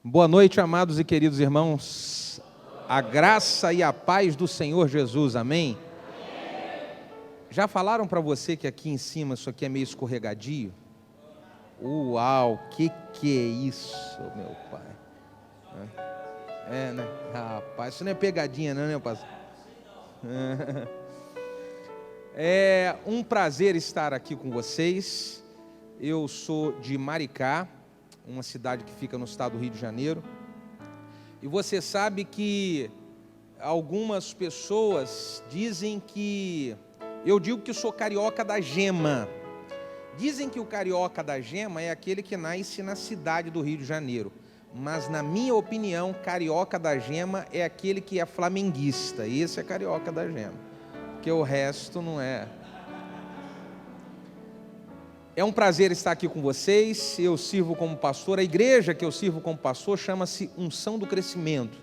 Boa noite, amados e queridos irmãos. A graça e a paz do Senhor Jesus, amém? Já falaram para você que aqui em cima isso aqui é meio escorregadio? Uau, que é isso, meu pai? É, né? Rapaz, isso não é pegadinha não, né, pastor? É um prazer estar aqui com vocês. Eu sou de Maricá, uma cidade que fica no estado do Rio de Janeiro. E você sabe que algumas pessoas dizem que... Eu digo que sou carioca da gema. Dizem que o carioca da gema é aquele que nasce na cidade do Rio de Janeiro. Mas, na minha opinião, carioca da gema é aquele que é flamenguista. Esse é carioca da gema. Porque o resto não é... É um prazer estar aqui com vocês. Eu sirvo como pastor. A igreja que eu sirvo como pastor chama-se Unção do Crescimento.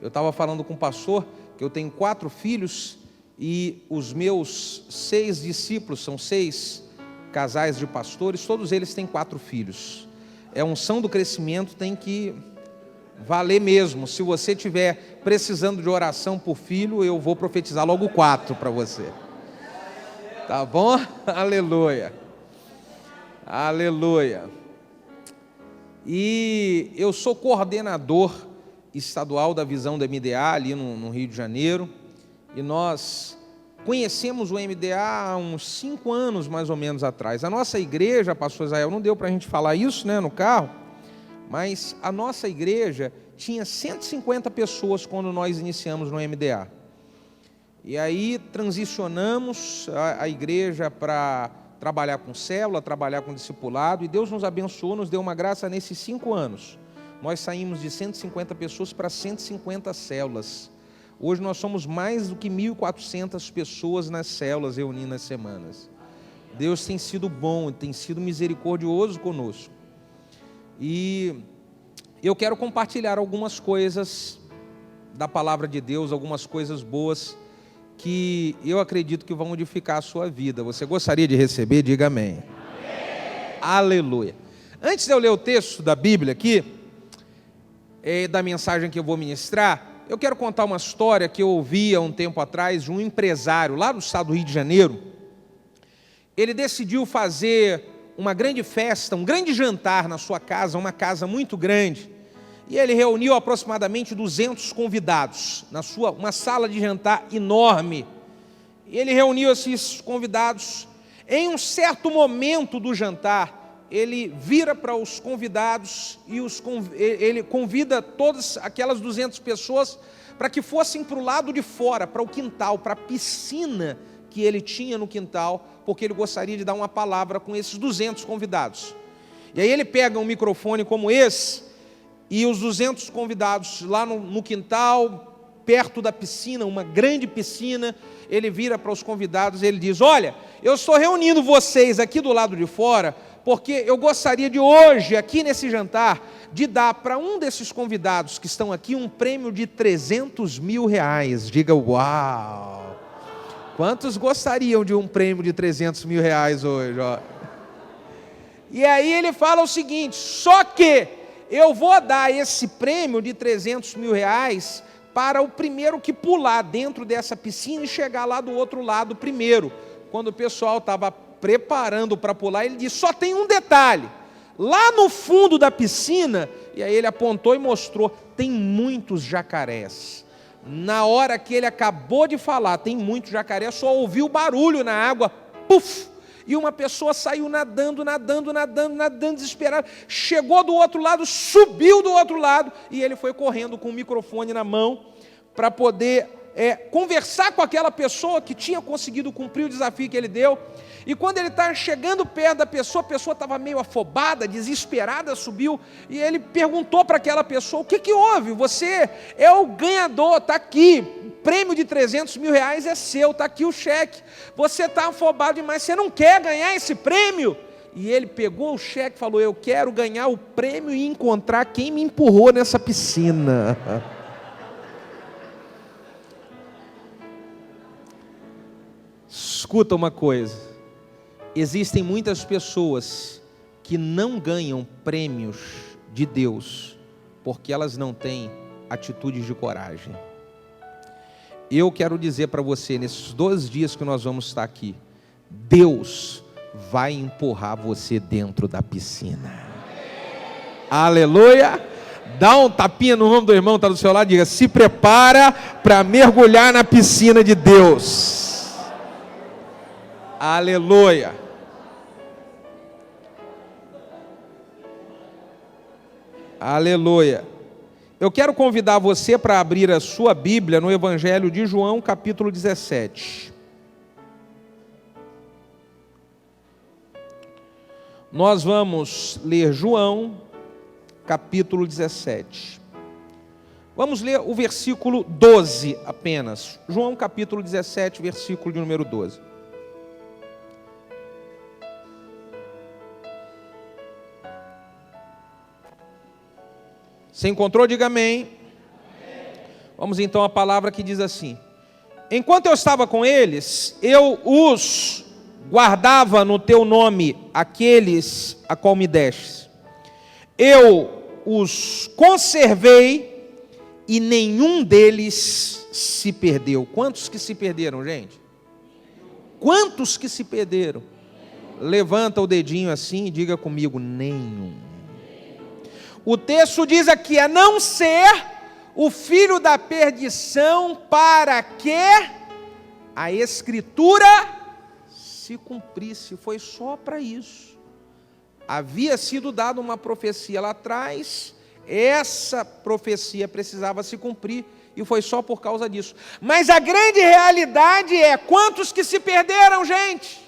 Eu estava falando com o pastor que eu tenho 4 filhos e os meus 6 discípulos, são 6 casais de pastores, todos eles têm 4 filhos. É Unção do Crescimento, tem que valer mesmo. Se você estiver precisando de oração por filho, eu vou profetizar logo 4 para você. Tá bom? Aleluia. Aleluia. E eu sou coordenador estadual da Visão da MDA ali no Rio de Janeiro. E nós conhecemos o MDA há uns 5 anos mais ou menos atrás. A nossa igreja, pastor Israel, não deu para a gente falar isso, né, no carro, mas a nossa igreja tinha 150 pessoas quando nós iniciamos no MDA. E aí transicionamos a igreja para trabalhar com célula, trabalhar com discipulado, e Deus nos abençoou, nos deu uma graça nesses 5 anos. Nós saímos de 150 pessoas para 150 células. Hoje nós somos mais do que 1.400 pessoas nas células reunindo nas semanas. Deus tem sido bom, tem sido misericordioso conosco. E eu quero compartilhar algumas coisas da palavra de Deus, algumas coisas boas que eu acredito que vão edificar a sua vida. Você gostaria de receber? Diga amém. Amém. Aleluia. Antes de eu ler o texto da Bíblia aqui, da mensagem que eu vou ministrar, eu quero contar uma história que eu ouvi há um tempo atrás de um empresário lá do estado do Rio de Janeiro. Ele decidiu fazer uma grande festa, um grande jantar na sua casa, uma casa muito grande. E ele reuniu aproximadamente 200 convidados, uma sala de jantar enorme. E ele reuniu esses convidados. Em um certo momento do jantar, ele vira para os convidados e ele convida todas aquelas 200 pessoas para que fossem para o lado de fora, para o quintal, para a piscina que ele tinha no quintal, porque ele gostaria de dar uma palavra com esses 200 convidados. E aí ele pega um microfone como esse, e os 200 convidados lá no quintal, perto da piscina, uma grande piscina, ele vira para os convidados e ele diz: olha, eu estou reunindo vocês aqui do lado de fora, porque eu gostaria de hoje, aqui nesse jantar, de dar para um desses convidados que estão aqui um prêmio de 300 mil reais. Diga uau! Quantos gostariam de um prêmio de 300 mil reais hoje? Ó? E aí ele fala o seguinte: só que eu vou dar esse prêmio de 300 mil reais para o primeiro que pular dentro dessa piscina e chegar lá do outro lado primeiro. Quando o pessoal estava preparando para pular, ele disse: só tem um detalhe, lá no fundo da piscina, e aí ele apontou e mostrou, tem muitos jacarés. Na hora que ele acabou de falar, tem muitos jacarés, só ouviu o barulho na água, puf! E uma pessoa saiu nadando, desesperada, chegou do outro lado, subiu do outro lado, e ele foi correndo com o microfone na mão, para poder conversar com aquela pessoa que tinha conseguido cumprir o desafio que ele deu. E quando ele está chegando perto da pessoa, a pessoa estava meio afobada, desesperada, subiu, e ele perguntou para aquela pessoa: o que houve? Você é o ganhador, está aqui, o prêmio de 300 mil reais é seu, está aqui o cheque, você está afobado demais, você não quer ganhar esse prêmio? E ele pegou o cheque e falou: eu quero ganhar o prêmio e encontrar quem me empurrou nessa piscina. Escuta uma coisa, existem muitas pessoas que não ganham prêmios de Deus, porque elas não têm atitudes de coragem. Eu quero dizer para você, nesses 2 dias que nós vamos estar aqui, Deus vai empurrar você dentro da piscina. Aleluia! Dá um tapinha no ombro do irmão que está do seu lado e diga: se prepara para mergulhar na piscina de Deus. Aleluia! Aleluia! Eu quero convidar você para abrir a sua Bíblia no Evangelho de João, capítulo 17. Nós vamos ler João, capítulo 17. Vamos ler o versículo 12 apenas. João, capítulo 17, versículo de número 12. Você encontrou? Diga amém. Vamos então à palavra que diz assim: enquanto eu estava com eles, eu os guardava no teu nome aqueles a qual me destes. Eu os conservei e nenhum deles se perdeu. Quantos que se perderam, gente? Quantos que se perderam? Levanta o dedinho assim e diga comigo: nenhum. O texto diz aqui: a não ser o filho da perdição, para que a Escritura se cumprisse. Foi só para isso. Havia sido dada uma profecia lá atrás, essa profecia precisava se cumprir, e foi só por causa disso. Mas a grande realidade é: quantos que se perderam, gente?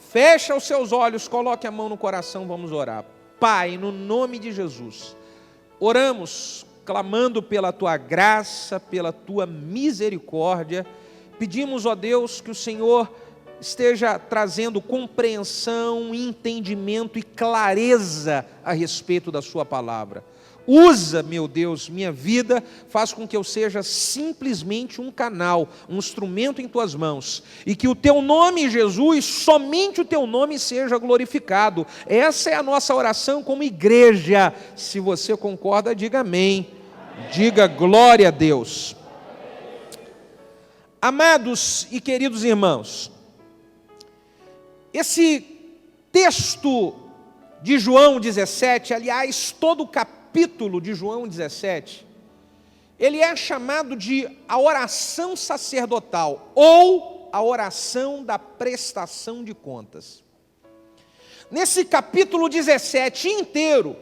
Fecha os seus olhos, coloque a mão no coração, vamos orar. Pai, no nome de Jesus, oramos clamando pela Tua graça, pela Tua misericórdia. Pedimos, ó Deus, que o Senhor esteja trazendo compreensão, entendimento e clareza a respeito da Sua palavra. Usa, meu Deus, minha vida, faz com que eu seja simplesmente um canal, um instrumento em Tuas mãos, e que o Teu nome, Jesus, somente o Teu nome seja glorificado. Essa é a nossa oração como igreja. Se você concorda, diga amém. Diga glória a Deus. Amados e queridos irmãos, esse texto de João 17, aliás, todo o capítulo de João 17, ele é chamado de a oração sacerdotal, ou a oração da prestação de contas. Nesse capítulo 17 inteiro,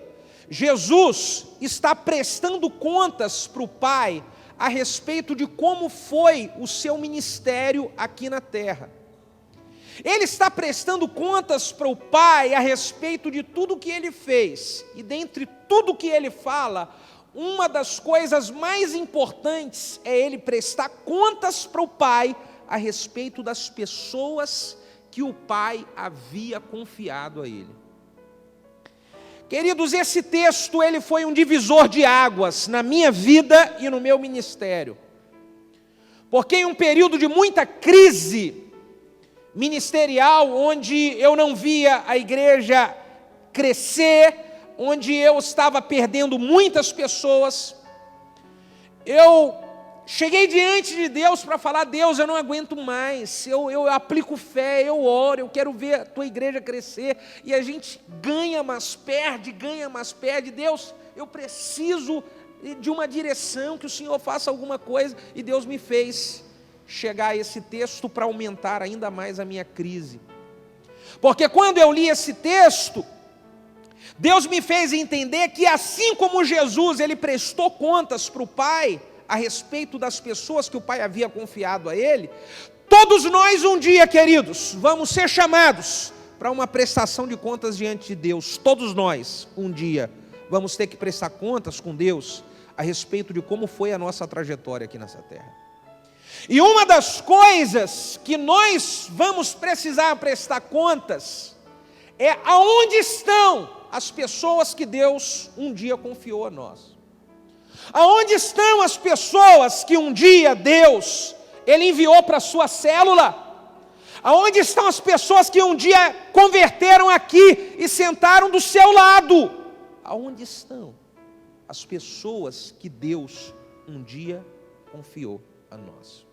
Jesus está prestando contas para o Pai a respeito de como foi o seu ministério aqui na terra. Ele está prestando contas para o Pai a respeito de tudo que ele fez. E dentre tudo que ele fala, uma das coisas mais importantes é ele prestar contas para o Pai a respeito das pessoas que o Pai havia confiado a ele. Queridos, esse texto ele foi um divisor de águas na minha vida e no meu ministério. Porque em um período de muita crise ministerial, onde eu não via a igreja crescer, onde eu estava perdendo muitas pessoas, eu cheguei diante de Deus para falar: Deus, eu não aguento mais, eu aplico fé, eu oro, eu quero ver a tua igreja crescer, e a gente ganha, mas perde, Deus, eu preciso de uma direção, que o Senhor faça alguma coisa, e Deus me fez chegar a esse texto para aumentar ainda mais a minha crise. Porque quando eu li esse texto, Deus me fez entender que assim como Jesus, ele prestou contas para o Pai a respeito das pessoas que o Pai havia confiado a ele, todos nós um dia, queridos, vamos ser chamados para uma prestação de contas diante de Deus. Todos nós um dia vamos ter que prestar contas com Deus a respeito de como foi a nossa trajetória aqui nessa terra. E uma das coisas que nós vamos precisar prestar contas é aonde estão as pessoas que Deus um dia confiou a nós. Aonde estão as pessoas que um dia Deus, ele enviou para a sua célula? Aonde estão as pessoas que um dia converteram aqui e sentaram do seu lado? Aonde estão? as pessoas que Deus um dia confiou a nós.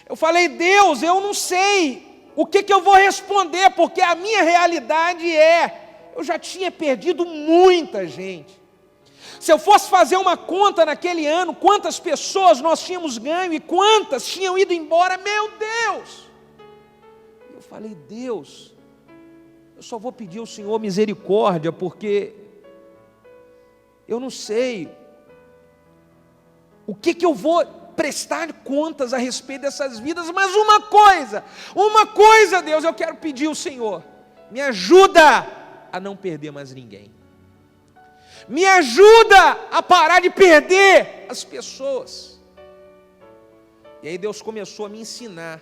Eu falei: Deus, eu não sei o que eu vou responder, porque a minha realidade eu já tinha perdido muita gente. Se eu fosse fazer uma conta naquele ano, quantas pessoas nós tínhamos ganho e quantas tinham ido embora, meu Deus! Eu falei: Deus, eu só vou pedir ao Senhor misericórdia, porque eu não sei o que eu vou prestar contas a respeito dessas vidas, mas uma coisa, Deus, eu quero pedir ao Senhor: me ajuda a não perder mais ninguém. Me ajuda a parar de perder as pessoas. E aí Deus começou a me ensinar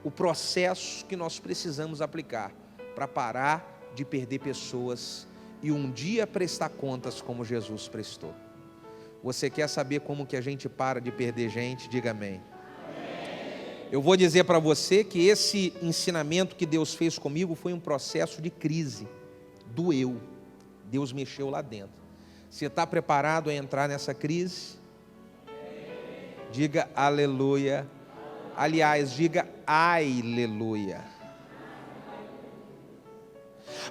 o processo que nós precisamos aplicar para parar de perder pessoas e um dia prestar contas como Jesus prestou. Você quer saber como que a gente para de perder gente? Diga amém. Eu vou dizer para você que esse ensinamento que Deus fez comigo foi um processo de crise, doeu. Deus mexeu lá dentro. Você está preparado a entrar nessa crise? Diga aleluia. Aliás, diga aleluia.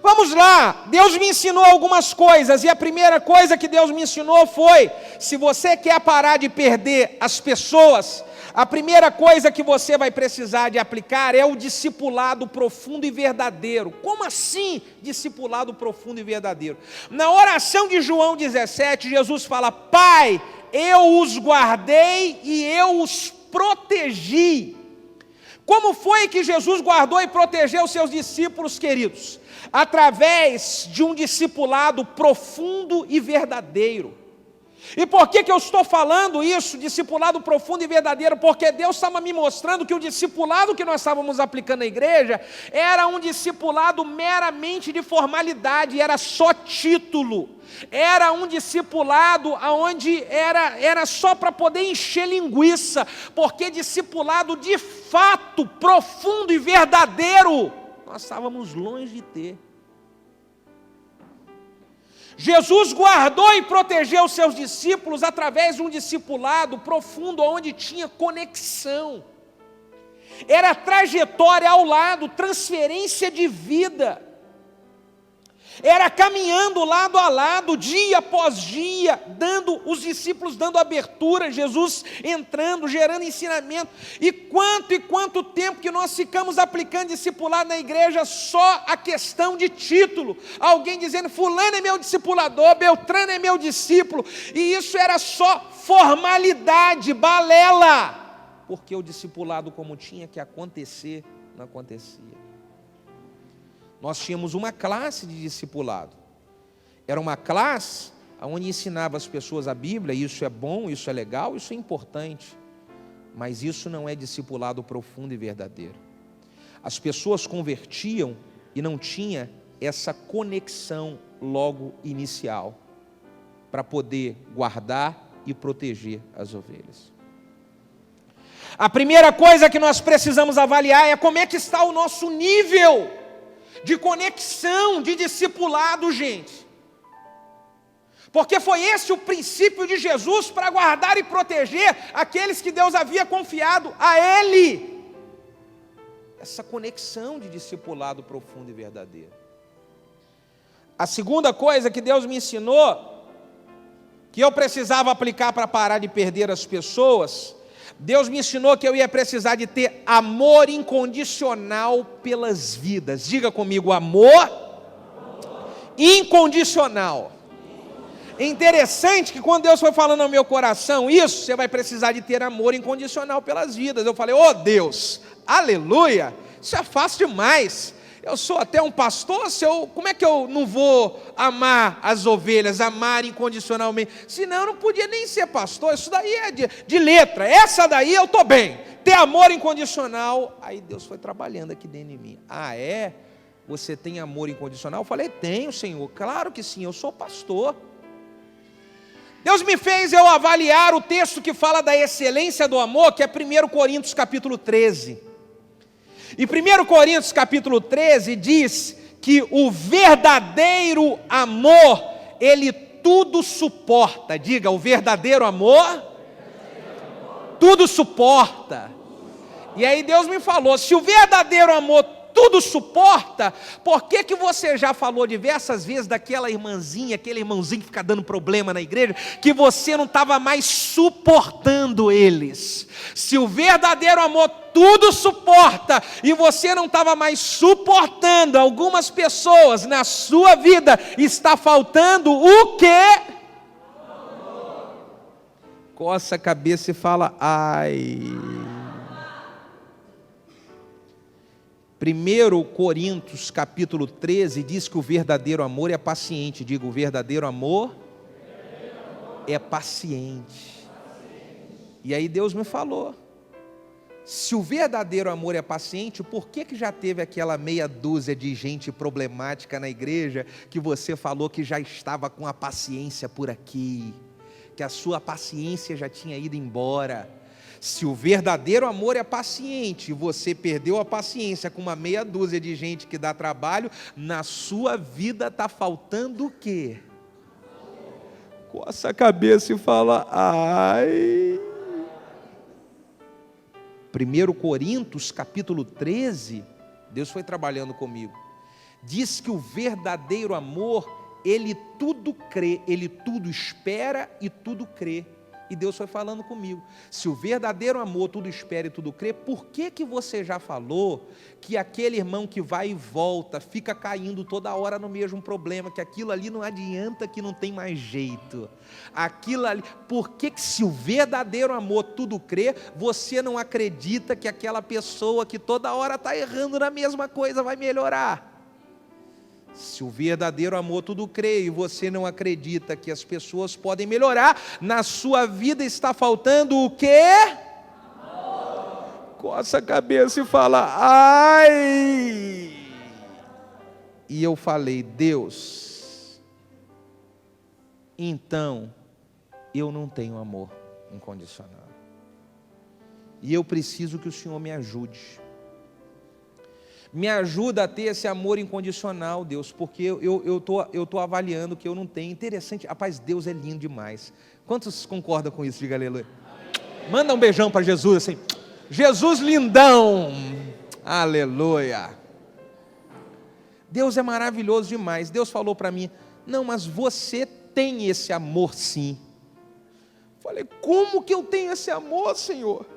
Vamos lá, Deus me ensinou algumas coisas, e a primeira coisa que Deus me ensinou foi: se você quer parar de perder as pessoas, a primeira coisa que você vai precisar de aplicar é o discipulado profundo e verdadeiro. Como assim discipulado profundo e verdadeiro? Na oração de João 17, Jesus fala: Pai, eu os guardei e eu os protegi. Como foi que Jesus guardou e protegeu os seus discípulos, queridos? Através de um discipulado profundo e verdadeiro. E por que eu estou falando isso, discipulado profundo e verdadeiro? Porque Deus estava me mostrando que o discipulado que nós estávamos aplicando na igreja era um discipulado meramente de formalidade, era só título. Era um discipulado onde era só para poder encher linguiça, porque discipulado de fato, profundo e verdadeiro, nós estávamos longe de ter. Jesus guardou e protegeu os seus discípulos através de um discipulado profundo, onde tinha conexão. Era trajetória ao lado, transferência de vida. Era caminhando lado a lado, dia após dia, os discípulos dando abertura, Jesus entrando, gerando ensinamento. E quanto tempo que nós ficamos aplicando discipulado na igreja, só a questão de título. Alguém dizendo: fulano é meu discipulador, Beltrano é meu discípulo. E isso era só formalidade, balela. Porque o discipulado, como tinha que acontecer, não acontecia. Nós tínhamos uma classe de discipulado. Era uma classe onde ensinava as pessoas a Bíblia. Isso é bom, isso é legal, isso é importante. Mas isso não é discipulado profundo e verdadeiro. As pessoas convertiam e não tinha essa conexão logo inicial para poder guardar e proteger as ovelhas. A primeira coisa que nós precisamos avaliar é como é que está o nosso nível de conexão, de discipulado, gente. Porque foi esse o princípio de Jesus para guardar e proteger aqueles que Deus havia confiado a Ele. Essa conexão de discipulado profundo e verdadeiro. A segunda coisa que Deus me ensinou, que eu precisava aplicar para parar de perder as pessoas, Deus me ensinou que eu ia precisar de ter amor incondicional pelas vidas. Diga comigo: amor incondicional. É interessante que quando Deus foi falando ao meu coração isso, você vai precisar de ter amor incondicional pelas vidas. Eu falei: oh Deus, aleluia, isso é fácil demais. Eu sou até um pastor, como é que eu não vou amar as ovelhas, amar incondicionalmente? Senão eu não podia nem ser pastor. Isso daí é de letra, essa daí eu estou bem, ter amor incondicional. Aí Deus foi trabalhando aqui dentro de mim. Ah, é? Você tem amor incondicional? Eu falei: tenho, Senhor, claro que sim, eu sou pastor. Deus me fez eu avaliar o texto que fala da excelência do amor, que é 1 Coríntios capítulo 13. E 1 Coríntios capítulo 13 diz que o verdadeiro amor, ele tudo suporta. Diga, o verdadeiro amor tudo suporta. E aí Deus me falou, se o verdadeiro amor tudo suporta, por que você já falou diversas vezes daquela irmãzinha, aquele irmãozinho que fica dando problema na igreja, que você não estava mais suportando eles? Se o verdadeiro amor tudo suporta, e você não estava mais suportando algumas pessoas na sua vida, está faltando o quê? Coça a cabeça e fala, ai. 1 Coríntios capítulo 13 diz que o verdadeiro amor é paciente. Diga, o verdadeiro amor é paciente. E aí Deus me falou, se o verdadeiro amor é paciente, por que já teve aquela meia dúzia de gente problemática na igreja, que você falou que já estava com a paciência por aqui, que a sua paciência já tinha ido embora? Se o verdadeiro amor é paciente, e você perdeu a paciência com uma meia dúzia de gente que dá trabalho, na sua vida está faltando o quê? Coça a cabeça e fala, ai. 1 Coríntios capítulo 13, Deus foi trabalhando comigo, diz que o verdadeiro amor, ele tudo crê, ele tudo espera e tudo crê. E Deus foi falando comigo, se o verdadeiro amor tudo espera e tudo crê, por que você já falou que aquele irmão que vai e volta, fica caindo toda hora no mesmo problema, que aquilo ali não adianta, que não tem mais jeito, aquilo ali, por que se o verdadeiro amor tudo crê, você não acredita que aquela pessoa que toda hora está errando na mesma coisa vai melhorar? Se o verdadeiro amor tudo crê e você não acredita que as pessoas podem melhorar, na sua vida está faltando o quê? Amor. Coça a cabeça e fala, ai! E eu falei, Deus, então eu não tenho amor incondicional. E eu preciso que o Senhor me ajude. Me ajuda a ter esse amor incondicional, Deus, porque eu tô avaliando que eu não tenho. Interessante, rapaz, Deus é lindo demais. Quantos concordam com isso? Diga aleluia. Manda um beijão para Jesus assim, Jesus lindão, aleluia. Deus é maravilhoso demais. Deus falou para mim, não, mas você tem esse amor sim. Falei, como que eu tenho esse amor, Senhor?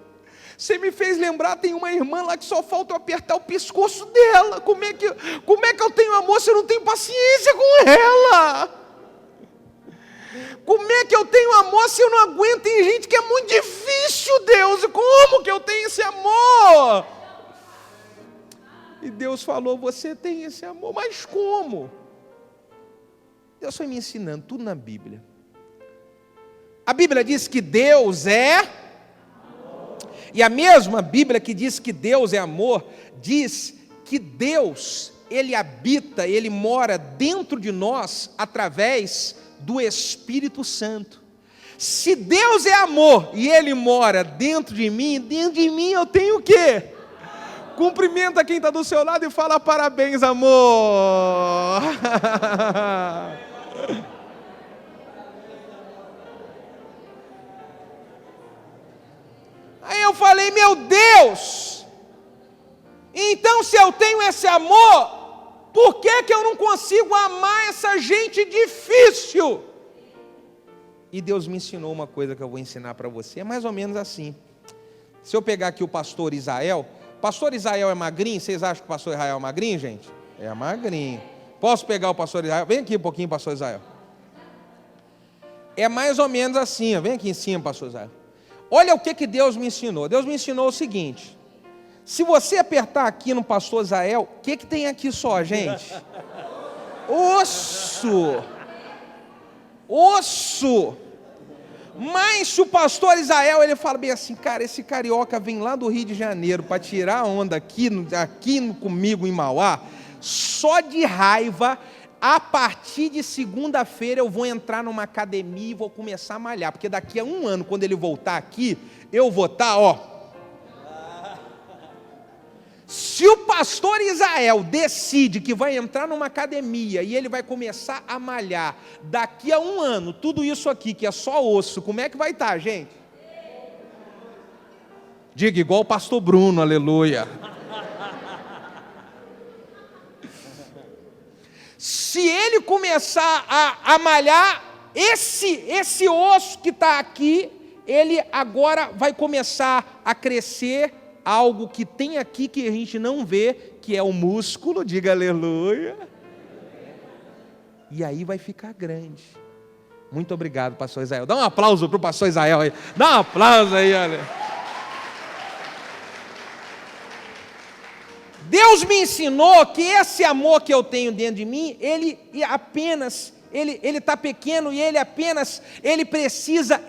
Você me fez lembrar, tem uma irmã lá que só falta eu apertar o pescoço dela. Como é que eu tenho amor se eu não tenho paciência com ela? Como é que eu tenho amor se eu não aguento? Tem gente que é muito difícil, Deus. Como que eu tenho esse amor? E Deus falou, você tem esse amor, mas como? Deus foi me ensinando tudo na Bíblia. A Bíblia diz que Deus é... E a mesma Bíblia que diz que Deus é amor, diz que Deus, Ele habita, Ele mora dentro de nós através do Espírito Santo. Se Deus é amor e Ele mora dentro de mim eu tenho o quê? Cumprimenta quem está do seu lado e fala parabéns, amor. Aí eu falei, meu Deus, então se eu tenho esse amor, por que eu não consigo amar essa gente difícil? E Deus me ensinou uma coisa que eu vou ensinar para você, é mais ou menos assim. Se eu pegar aqui o pastor Israel é magrinho? Vocês acham que o pastor Israel é magrinho, gente? É magrinho. Posso pegar o pastor Israel? Vem aqui um pouquinho, pastor Israel. É mais ou menos assim, ó. Vem aqui em cima, pastor Israel. Olha o que Deus me ensinou. Deus me ensinou o seguinte, se você apertar aqui no pastor Israel, o que tem aqui só, gente? Osso. Mas se o pastor Israel, ele fala bem assim, cara, esse carioca vem lá do Rio de Janeiro para tirar onda aqui comigo em Mauá, só de raiva. A partir de segunda-feira eu vou entrar numa academia e vou começar a malhar, porque daqui a 1 ano, quando ele voltar aqui, eu vou estar, Se o pastor Israel decide que vai entrar numa academia e ele vai começar a malhar, daqui a 1 ano, tudo isso aqui que é só osso, como é que vai estar, gente? Diga igual o pastor Bruno, aleluia. Se ele começar a malhar, esse osso que está aqui, ele agora vai começar a crescer algo que tem aqui que a gente não vê, que é o músculo, diga aleluia. E aí vai ficar grande. Muito obrigado, pastor Israel. Dá um aplauso para o pastor Israel aí. Dá um aplauso aí, olha. Deus me ensinou que esse amor que eu tenho dentro de mim, ele está pequeno e ele precisa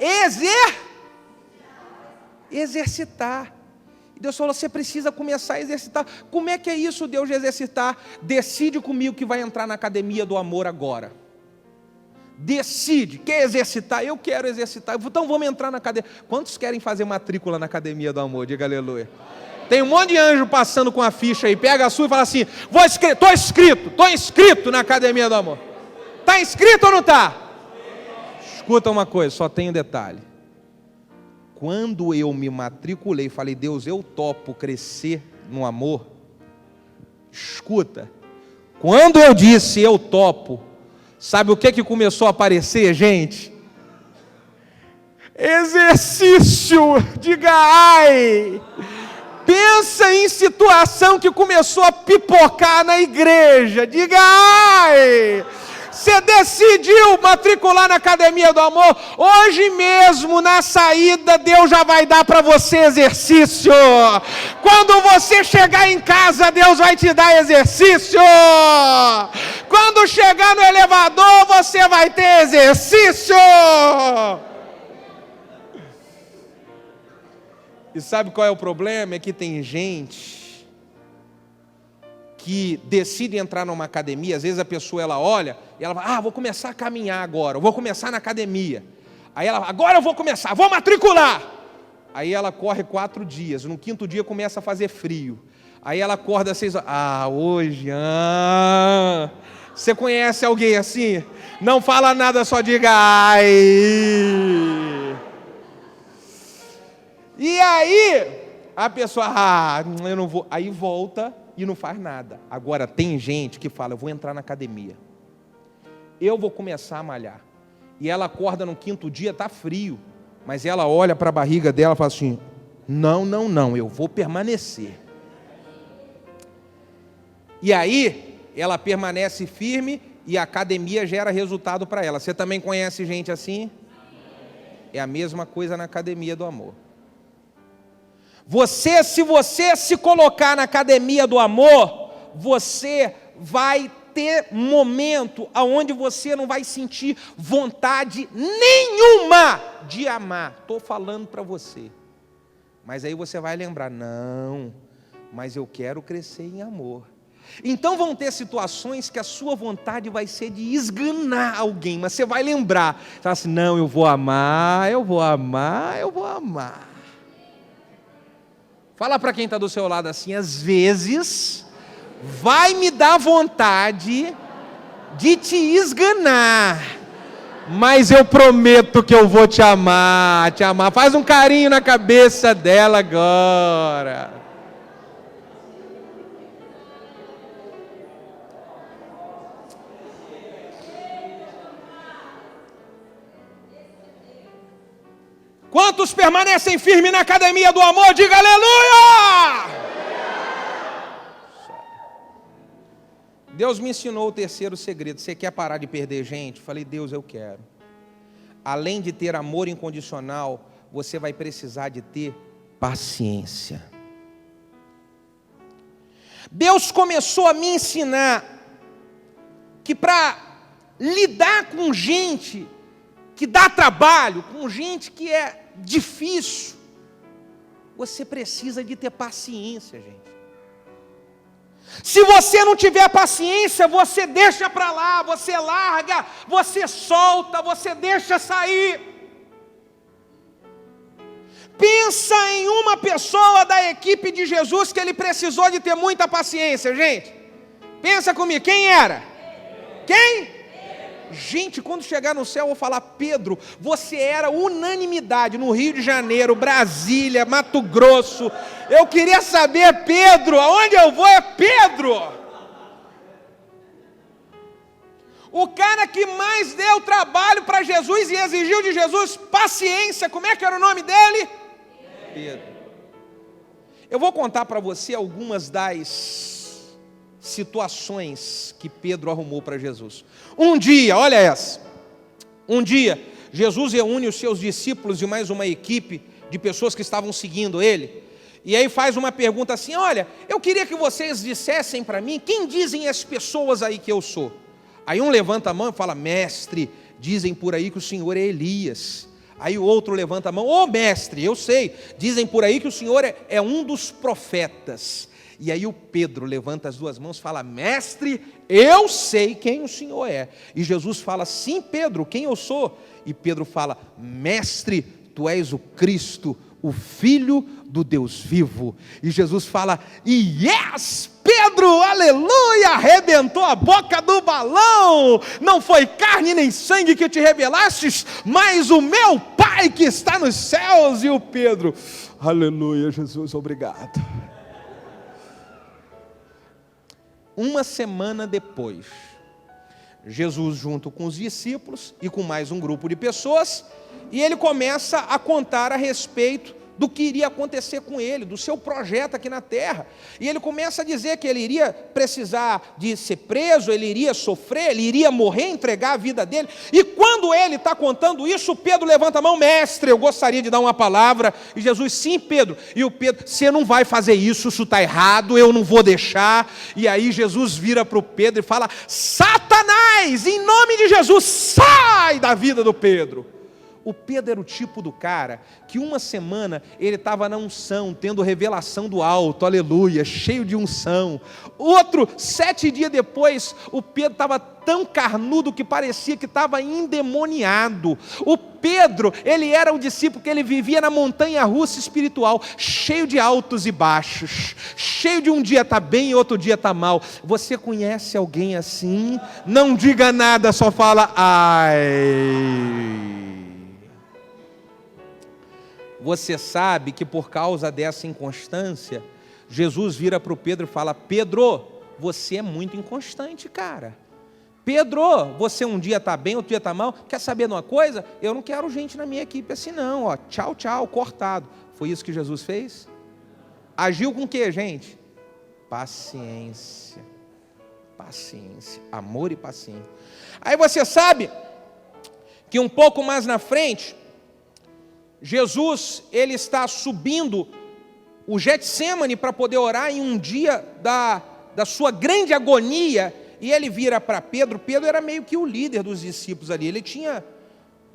exercitar. Deus falou, você precisa começar a exercitar. Como é que é isso, Deus, de exercitar? Decide comigo que vai entrar na academia do amor agora. Decide, quer exercitar? Eu quero exercitar. Então vamos entrar na academia. Quantos querem fazer matrícula na academia do amor? Diga aleluia. Tem um monte de anjo passando com a ficha aí. Pega a sua e fala assim, estou inscrito na academia do amor. Está inscrito ou não está? Escuta uma coisa, só tem um detalhe. Quando eu me matriculei, falei, Deus, eu topo crescer no amor. Escuta, quando eu disse eu topo, sabe o que começou a aparecer, gente? Exercício, diga ai. Pensa em situação que começou a pipocar na igreja, diga ai. Você decidiu matricular na academia do amor, hoje mesmo na saída Deus já vai dar para você exercício. Quando você chegar em casa, Deus vai te dar exercício. Quando chegar no elevador, você vai ter exercício. E sabe qual é o problema? É que tem gente que decide entrar numa academia, às vezes a pessoa ela olha e ela fala, vou começar a caminhar agora, vou começar na academia. Aí ela, agora eu vou começar, vou matricular. Aí ela corre 4 dias, no 5º dia começa a fazer frio. Aí ela acorda às 6 horas, hoje, Você conhece alguém assim? Não fala nada, só diga, ai. E aí, a pessoa, eu não vou, aí volta e não faz nada. Agora, tem gente que fala, eu vou entrar na academia, eu vou começar a malhar. E ela acorda no 5º dia, está frio, mas ela olha para a barriga dela e fala assim, não, eu vou permanecer. E aí, ela permanece firme e a academia gera resultado para ela. Você também conhece gente assim? É a mesma coisa na academia do amor. Se você se colocar na academia do amor, você vai ter momento onde você não vai sentir vontade nenhuma de amar. Estou falando para você. Mas aí você vai lembrar, não, mas eu quero crescer em amor. Então vão ter situações que a sua vontade vai ser de esganar alguém, mas você vai lembrar, você fala assim, não, eu vou amar. Fala para quem está do seu lado assim, às vezes vai me dar vontade de te esganar, mas eu prometo que eu vou te amar. Faz um carinho na cabeça dela agora. Quantos permanecem firmes na academia do amor? Diga aleluia! Deus me ensinou o 3º segredo. Você quer parar de perder gente? Falei, Deus, eu quero. Além de ter amor incondicional, você vai precisar de ter paciência. Deus começou a me ensinar que para lidar com gente que dá trabalho, com gente que é difícil, você precisa de ter paciência, gente. Se você não tiver paciência, você deixa para lá, você larga, você solta, você deixa sair. Pensa em uma pessoa da equipe de Jesus que ele precisou de ter muita paciência, gente. Pensa comigo, quem era? Quem? Gente, quando chegar no céu eu vou falar: Pedro, você era unanimidade no Rio de Janeiro, Brasília, Mato Grosso. Eu queria saber, Pedro, aonde eu vou é Pedro. O cara que mais deu trabalho para Jesus e exigiu de Jesus paciência, como é que era o nome dele? Pedro. Eu vou contar para você algumas das situações que Pedro arrumou para Jesus. Um dia, olha essa. Um dia, Jesus reúne os seus discípulos e mais uma equipe de pessoas que estavam seguindo ele. E aí faz uma pergunta assim: olha, eu queria que vocês dissessem para mim, quem dizem as pessoas aí que eu sou? Aí um levanta a mão e fala: mestre, dizem por aí que o senhor é Elias. Aí o outro levanta a mão: ô mestre, eu sei, dizem por aí que o senhor é um dos profetas. E aí o Pedro levanta as duas mãos e fala: mestre, eu sei quem o senhor é. E Jesus fala: sim, Pedro, quem eu sou? E Pedro fala: mestre, tu és o Cristo, o Filho do Deus vivo. E Jesus fala: yes, Pedro, aleluia, arrebentou a boca do balão. Não foi carne nem sangue que te revelastes, mas o meu Pai que está nos céus. E o Pedro: aleluia, Jesus, obrigado. Uma semana depois, Jesus junto com os discípulos e com mais um grupo de pessoas, e ele começa a contar a respeito do que iria acontecer com ele, do seu projeto aqui na terra. E ele começa a dizer que ele iria precisar de ser preso, ele iria sofrer, ele iria morrer, entregar a vida dele. E quando ele está contando isso, Pedro levanta a mão: mestre, eu gostaria de dar uma palavra. E Jesus: sim, Pedro. E o Pedro: você não vai fazer isso está errado, eu não vou deixar. E aí Jesus vira para o Pedro e fala: Satanás, em nome de Jesus, sai da vida do Pedro. O Pedro era o tipo do cara que uma semana ele estava na unção, tendo revelação do alto, aleluia, cheio de unção. 7 dias depois, o Pedro estava tão carnudo que parecia que estava endemoniado. O Pedro, ele era o discípulo que ele vivia na montanha-russa espiritual, cheio de altos e baixos, cheio de um dia está bem e outro dia está mal. Você conhece alguém assim? Não diga nada, só fala ai. Você sabe que por causa dessa inconstância, Jesus vira para o Pedro e fala: Pedro, você é muito inconstante, cara. Pedro, você um dia está bem, outro dia está mal. Quer saber de uma coisa? Eu não quero gente na minha equipe assim não, ó. Tchau, tchau, cortado. Foi isso que Jesus fez? Agiu com o que, gente? Paciência. Paciência, amor e paciência. Aí você sabe que um pouco mais na frente, Jesus, ele está subindo o Getsemane para poder orar em um dia da sua grande agonia, e ele vira para Pedro. Pedro era meio que o líder dos discípulos ali, ele tinha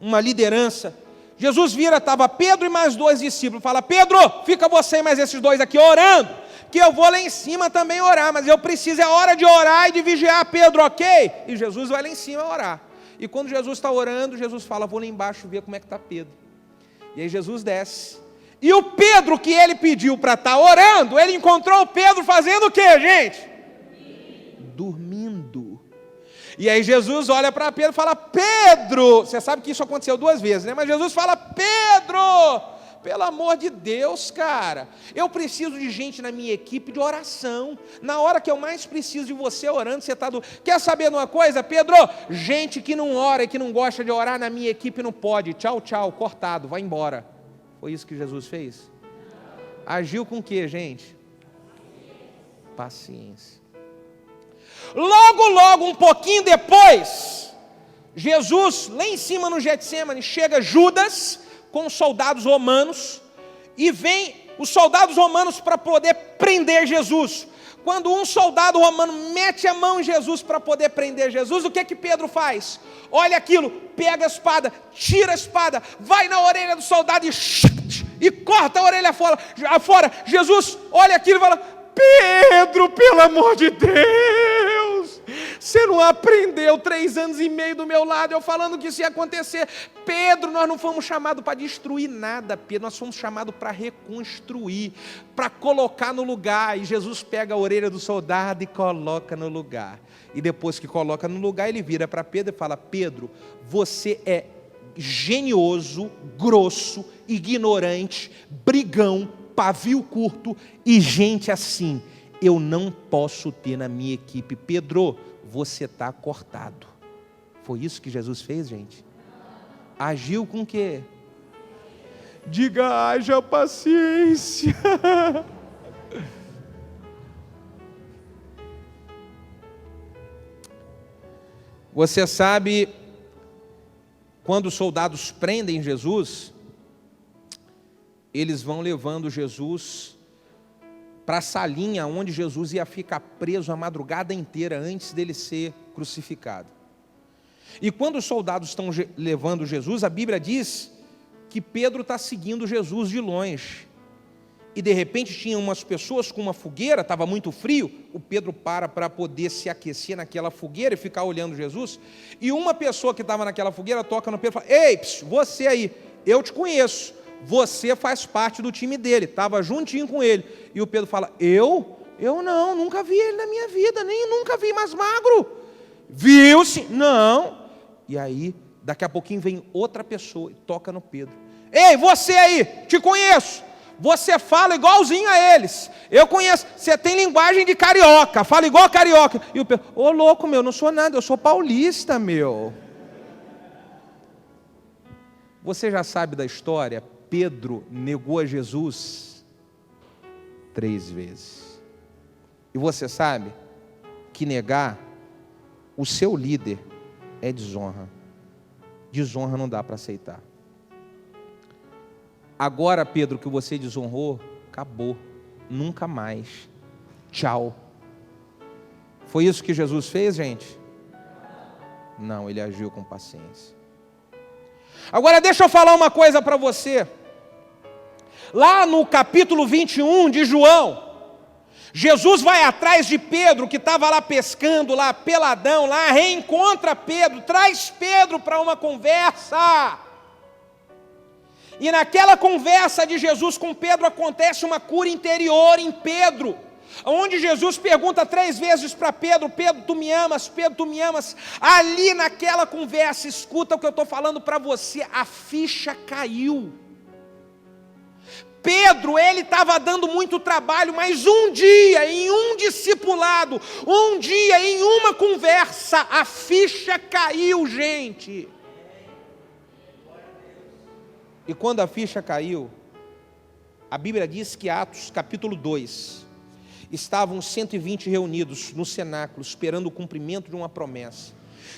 uma liderança. Jesus vira, estava Pedro e mais 2 discípulos, fala: Pedro, fica você e mais esses 2 aqui orando, que eu vou lá em cima também orar, mas eu preciso, é hora de orar e de vigiar, Pedro, ok? E Jesus vai lá em cima orar. E quando Jesus está orando, Jesus fala: vou lá embaixo ver como é que está Pedro. E aí Jesus desce. E o Pedro que ele pediu para estar orando, ele encontrou o Pedro fazendo o quê, gente? Dormindo. E aí Jesus olha para Pedro e fala: Pedro, você sabe que isso aconteceu 2 vezes, né? Mas Jesus fala: Pedro, pelo amor de Deus, cara, eu preciso de gente na minha equipe de oração. Na hora que eu mais preciso de você orando, você está Quer saber de uma coisa, Pedro? Gente que não ora e que não gosta de orar na minha equipe não pode. Tchau, tchau, cortado, vai embora. Foi isso que Jesus fez? Agiu com o que, gente? Paciência. Logo, um pouquinho depois, Jesus, lá em cima no Getsemane, chega Judas com os soldados romanos, e vem os soldados romanos para poder prender Jesus. Quando um soldado romano mete a mão em Jesus para poder prender Jesus, o que Pedro faz? Olha aquilo, pega a espada, tira a espada, vai na orelha do soldado e corta a orelha fora. Jesus olha aquilo e fala: Pedro, pelo amor de Deus, Você não aprendeu 3 anos e meio do meu lado, eu falando que isso ia acontecer. Pedro, nós não fomos chamados para destruir nada, Pedro. Nós fomos chamados para reconstruir, para colocar no lugar. E Jesus pega a orelha do soldado e coloca no lugar. E depois que coloca no lugar, ele vira para Pedro e fala: Pedro, você é genioso, grosso, ignorante, brigão, pavio curto e gente assim. Eu não posso ter na minha equipe. Pedro, você está cortado. Foi isso que Jesus fez, gente? Agiu com o quê? Diga, haja paciência. Você sabe, quando os soldados prendem Jesus, eles vão levando Jesus para a salinha onde Jesus ia ficar preso a madrugada inteira antes dele ser crucificado. E quando os soldados estão levando Jesus, a Bíblia diz que Pedro está seguindo Jesus de longe. E de repente tinha umas pessoas com uma fogueira, estava muito frio, o Pedro para poder se aquecer naquela fogueira e ficar olhando Jesus. E uma pessoa que estava naquela fogueira toca no Pedro e fala: ei, você aí, eu te conheço. Você faz parte do time dele, estava juntinho com ele. E o Pedro fala: Eu não, nunca vi ele na minha vida, nem nunca vi mais magro. Viu sim? Não. E aí, daqui a pouquinho vem outra pessoa e toca no Pedro: ei, você aí, te conheço. Você fala igualzinho a eles. Eu conheço, você tem linguagem de carioca, fala igual a carioca. E o Pedro: ô louco meu, não sou nada, eu sou paulista, meu. Você já sabe da história. Pedro negou a Jesus 3 vezes. E você sabe que negar o seu líder é desonra. Desonra não dá para aceitar. Agora, Pedro, que você desonrou, acabou. Nunca mais. Tchau. Foi isso que Jesus fez, gente? Não, ele agiu com paciência. Agora deixa eu falar uma coisa para você. Lá no capítulo 21 de João, Jesus vai atrás de Pedro, que estava lá pescando, lá peladão, lá reencontra Pedro, traz Pedro para uma conversa. E naquela conversa de Jesus com Pedro acontece uma cura interior em Pedro, onde Jesus pergunta 3 vezes para Pedro: Pedro, tu me amas? Pedro, tu me amas? Ali naquela conversa, escuta o que eu estou falando para você, a ficha caiu. Pedro, ele estava dando muito trabalho, mas um dia, em um discipulado, um dia, em uma conversa, a ficha caiu, gente. E quando a ficha caiu, a Bíblia diz que Atos capítulo 2, estavam 120 reunidos no cenáculo, esperando o cumprimento de uma promessa.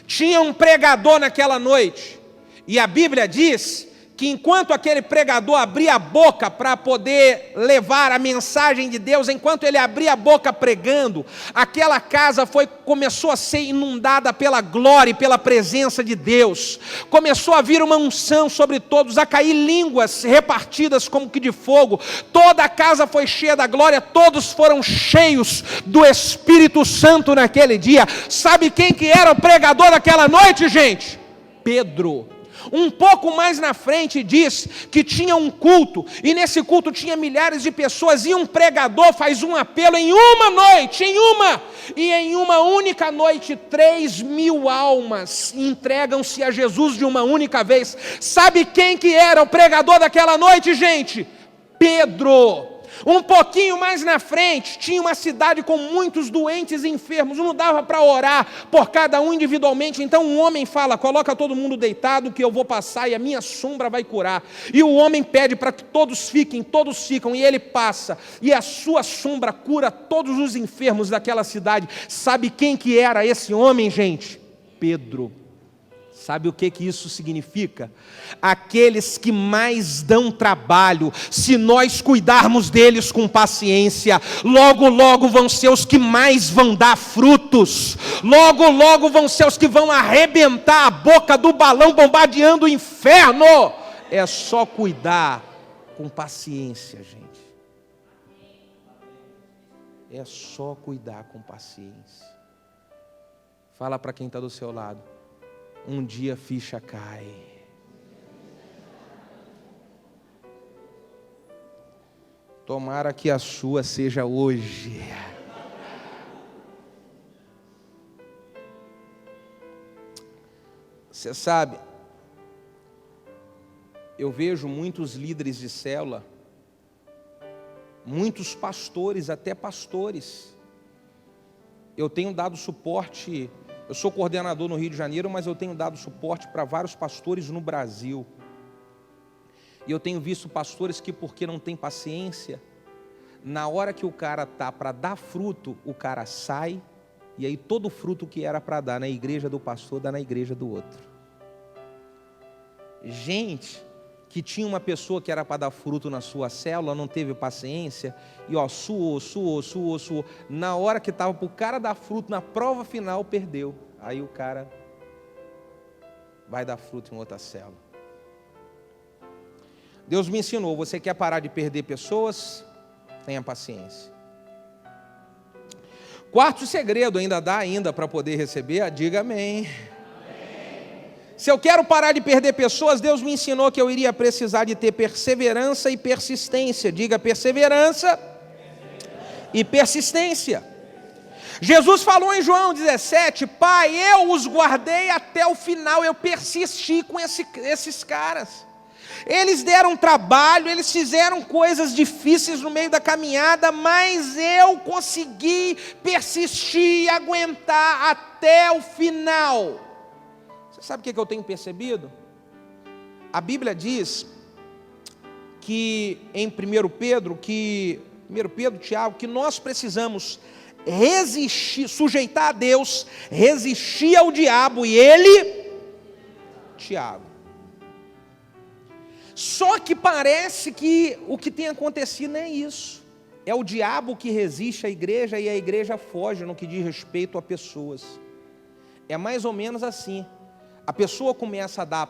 Tinha um pregador naquela noite, e a Bíblia diz que enquanto aquele pregador abria a boca para poder levar a mensagem de Deus, enquanto ele abria a boca pregando, aquela casa começou a ser inundada pela glória e pela presença de Deus. Começou a vir uma unção sobre todos, a cair línguas repartidas como que de fogo. Toda a casa foi cheia da glória, todos foram cheios do Espírito Santo naquele dia. Sabe quem que era o pregador daquela noite, gente? Pedro. Um pouco mais na frente diz que tinha um culto, e nesse culto tinha milhares de pessoas, e um pregador faz um apelo em uma noite, em uma única noite, 3.000 almas entregam-se a Jesus de uma única vez. Sabe quem que era o pregador daquela noite, gente? Pedro. Um pouquinho mais na frente, tinha uma cidade com muitos doentes e enfermos, não dava para orar por cada um individualmente, então um homem fala: coloca todo mundo deitado que eu vou passar e a minha sombra vai curar. E o homem pede para que todos ficam, e ele passa, e a sua sombra cura todos os enfermos daquela cidade. Sabe quem que era esse homem, gente? Pedro. Sabe o que isso significa? Aqueles que mais dão trabalho, se nós cuidarmos deles com paciência, logo, logo vão ser os que mais vão dar frutos. Logo, logo vão ser os que vão arrebentar a boca do balão bombardeando o inferno. É só cuidar com paciência, gente. É só cuidar com paciência. Fala para quem está do seu lado. Um dia a ficha cai. Tomara que a sua seja hoje. Você sabe, eu vejo muitos líderes de célula, muitos pastores, até pastores. Eu tenho dado suporte, eu sou coordenador no Rio de Janeiro, mas eu tenho dado suporte para vários pastores no Brasil. E eu tenho visto pastores que, porque não tem paciência, na hora que o cara está para dar fruto, o cara sai, e aí todo o fruto que era para dar na igreja do pastor, dá na igreja do outro. Gente que tinha uma pessoa que era para dar fruto na sua célula, não teve paciência, e suou. Na hora que estava para o cara dar fruto, na prova final, perdeu. Aí o cara vai dar fruto em outra célula. Deus me ensinou, você quer parar de perder pessoas? Tenha paciência. Quarto segredo, ainda dá para poder receber? Diga amém. Se eu quero parar de perder pessoas, Deus me ensinou que eu iria precisar de ter perseverança e persistência. Diga perseverança e persistência. Jesus falou em João 17, Pai, eu os guardei até o final, eu persisti com esses caras. Eles deram trabalho, eles fizeram coisas difíceis no meio da caminhada, mas eu consegui persistir e aguentar até o final. Você sabe o que eu tenho percebido? A Bíblia diz que em 1 Pedro, Tiago, que nós precisamos resistir, sujeitar a Deus, resistir ao diabo e ele, Tiago. Só que parece que o que tem acontecido não é isso. É o diabo que resiste à igreja e a igreja foge no que diz respeito a pessoas. É mais ou menos assim. A pessoa começa a dar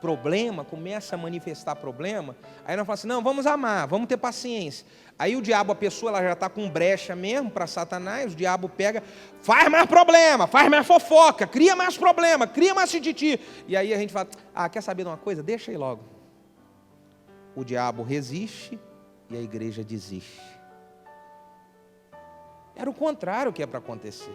problema, começa a manifestar problema, aí nós falamos assim, não, vamos amar, vamos ter paciência. Aí o diabo, a pessoa ela já está com brecha mesmo para Satanás, o diabo pega, faz mais problema, faz mais fofoca, cria mais problema, cria mais tititi. E aí a gente fala, quer saber de uma coisa? Deixa aí logo. O diabo resiste e a igreja desiste. Era o contrário que é para acontecer.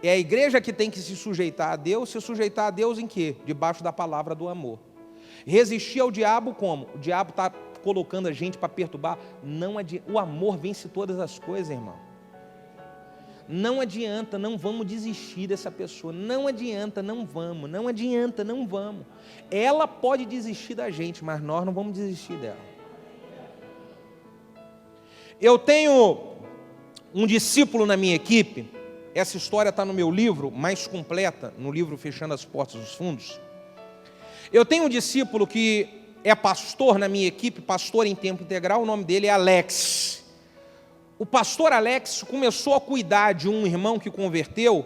É a igreja que tem que se sujeitar a Deus em quê? Debaixo da palavra do amor. Resistir ao diabo como? O diabo está colocando a gente para perturbar. Não adianta. O amor vence todas as coisas, irmão. Não adianta, não vamos desistir dessa pessoa. Não adianta, não vamos. Não adianta, não vamos. Ela pode desistir da gente, mas nós não vamos desistir dela. Eu tenho um discípulo na minha equipe. Essa história está no meu livro, mais completa, no livro Fechando as Portas dos Fundos. Eu tenho um discípulo que é pastor na minha equipe, pastor em tempo integral, o nome dele é Alex. O pastor Alex começou a cuidar de um irmão que converteu.